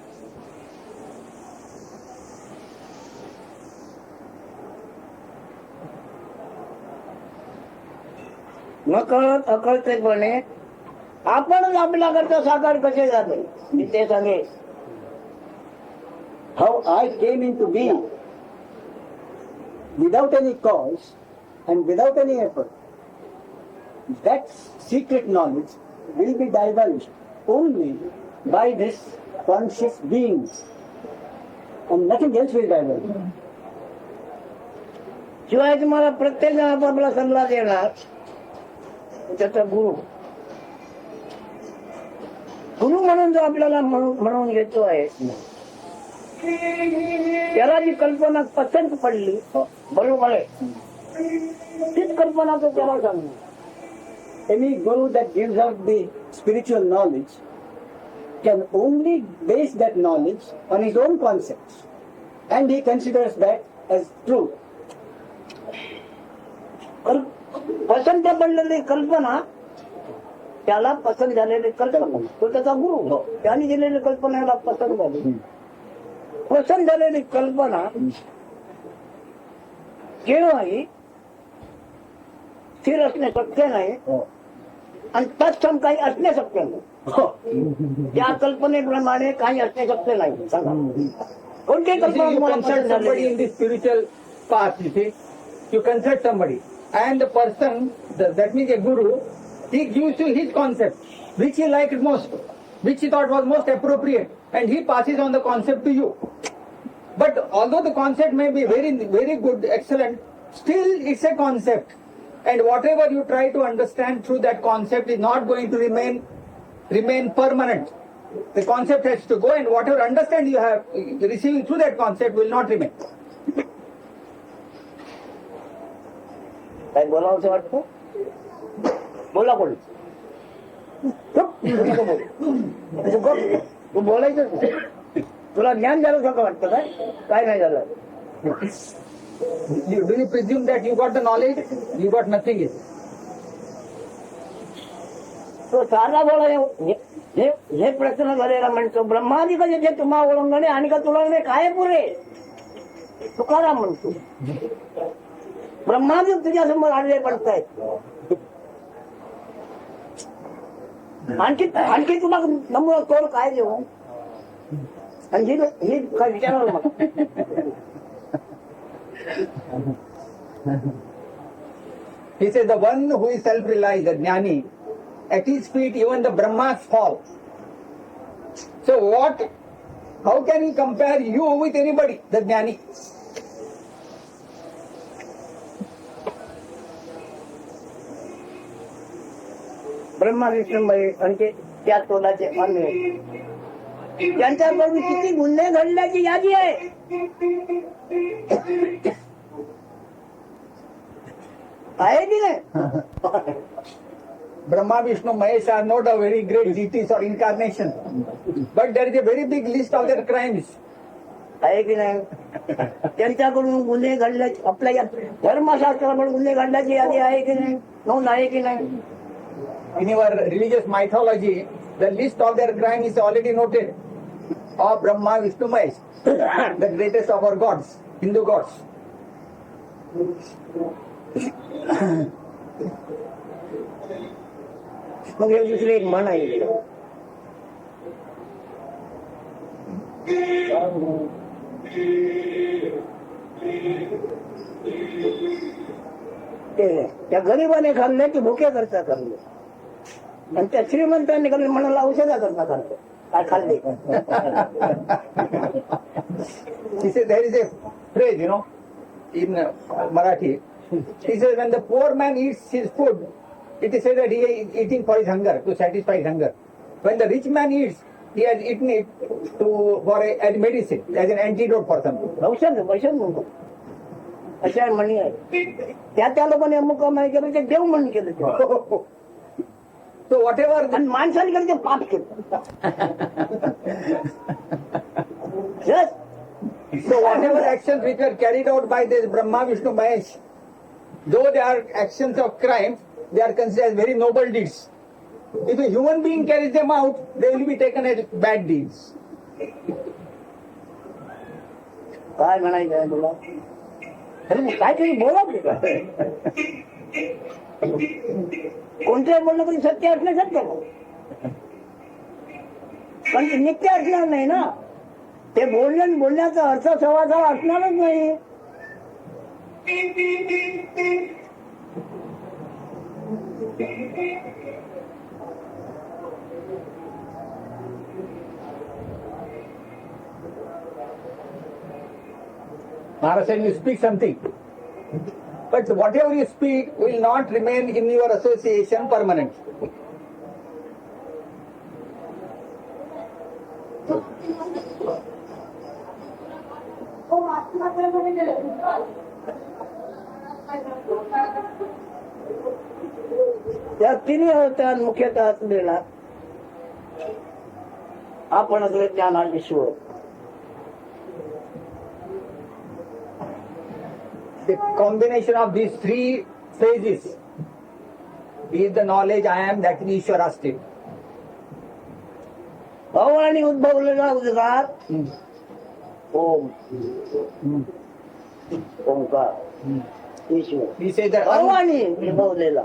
नकळत अकळतेपणे आपणच आपल्याकरता साकार कसे जाते ते सांगे. How I came into being without any cause and without any effort. That secret knowledge will be divulged only by this conscious beings, and nothing else will divulge. शिवाय तुम्हाला प्रत्येक जण आपापला सल्ला देणार. त्याचा गुरु म्हणून जो आपल्याला म्हणून घेतो आहे, त्याला जी कल्पना पसंत पडली बरोबर आहे, तीच कल्पना तो त्याला सांगणार. Any guru that gives out the spiritual knowledge can only base that knowledge on his own concepts, and he considers that as true. पसंत पडलेली कल्पना, त्याला पसंत झालेली कल्पना, तो त्याचा गुरु. त्याने दिलेली कल्पनेला पसंत झाली. पसंत झालेली कल्पना केव्हाही स्थिर असणे शक्य नाही आणि तत्सम काही असणे शक्य नाही. त्या कल्पनेप्रमाणे काही असणे शक्य नाही. सांगा कोणती You see, कल्पना you तुम्हाला consult पसंत somebody झाली? in the spiritual path, you see. You consult somebody. And the person, that means a guru, he gives you his concept, which he liked most, which he thought was most appropriate. And he passes on the concept to you. But although the concept may be very, very good, excellent, still it's a concept. And whatever you try to understand through that concept is not going to remain permanent. The concept has to go, and whatever understand you have receiving through that concept will not remain. काय बोलावंसं वाटतं? बोला कोणी तू बोलायचं तुला ज्ञान झालं सारखं वाटतं काय? काय नाही झालं? Do you presume that you got the knowledge? You got nothing yet. तो साधा बोला हे प्रश्न झालेला म्हणतो ब्रह्मादी कसे जे तुम्हा ओळंगणे आणि का तुला काय पुरे तुकाराम म्हणतो ब्रह्मादी तुझ्या समोर आणले पडतायत. आणखी तुला नमुना तोड काय देऊ आणि ही काय विचारणार मग He says the one who is self-realized, the jnani, at his feet even the Brahmas fall. So how can he compare you with anybody, the jnani? Brahma विष्णुमय आणि त्या तोलाचे अन्य त्यांच्याबरोबर किती गुन्हे घडल्याची यादी आहे. आहे की नाही? Brahma, Vishnu, Mahesh are not a very great deities or incarnation, but there is a very big list of their crimes. आहे की नाही? त्यांच्याकडून गुन्हे घडल्याची आपल्या या धर्मशास्त्राकडून गुन्हे घडल्याची यादी आहे की नाही? नोंद आहे की नाही? In your religious mythology, the list of their crime is already noted. Of Brahma, Vishnu, Mahesh, the greatest of our gods, Hindu gods. मग हे दुसरी एक म्हण आहे त्या गरीबाने खाल्ले की भुके करता खाल्ले आणि त्या श्रीमंतांनी खाल्ले म्हणाला औषधा करता खाल्ले काय खाल्ले. He said there is a phrase, in Marathi. He says when the poor man eats his food, it is said that he is eating for his hunger, to satisfy his hunger. When the rich man eats, he has eaten it as medicine, as an antidote for something. औषध म्हणतो अशा म्हणी आहे. त्या लोकांनी अमुक नाही केलं ते देव म्हणून केलं So whatever आणि माणसाने केलं ते पाप केलं. Yes. So whatever actions which were carried out by this Brahma, Vishnu, Mahesh, though they are actions of crime, they are considered as very noble deeds. If a human being carries them out, they will be taken as bad deeds. काय म्हणायचं आहे तुला? अरे मग काय तरी बोला कोणत्याही बोलणं तरी सत्य असणं शक्य पण ते नित्य असणार नाही ना. ते बोलण्याचा अर्थ सवासा असणारच नाही. Maharaj said you speak something, but whatever you speak will not remain in your association permanent. त्या तिन्ही अवस्थात मुख्यतः असलेला आपण असले ज्ञान ईश्वर. The combination of these three phases is the knowledge I am that Ishvara state. भगवानी उद्भवलेला उद्गार ओम ओंकार ईश्वर He says that सर्वांनी निभवलेला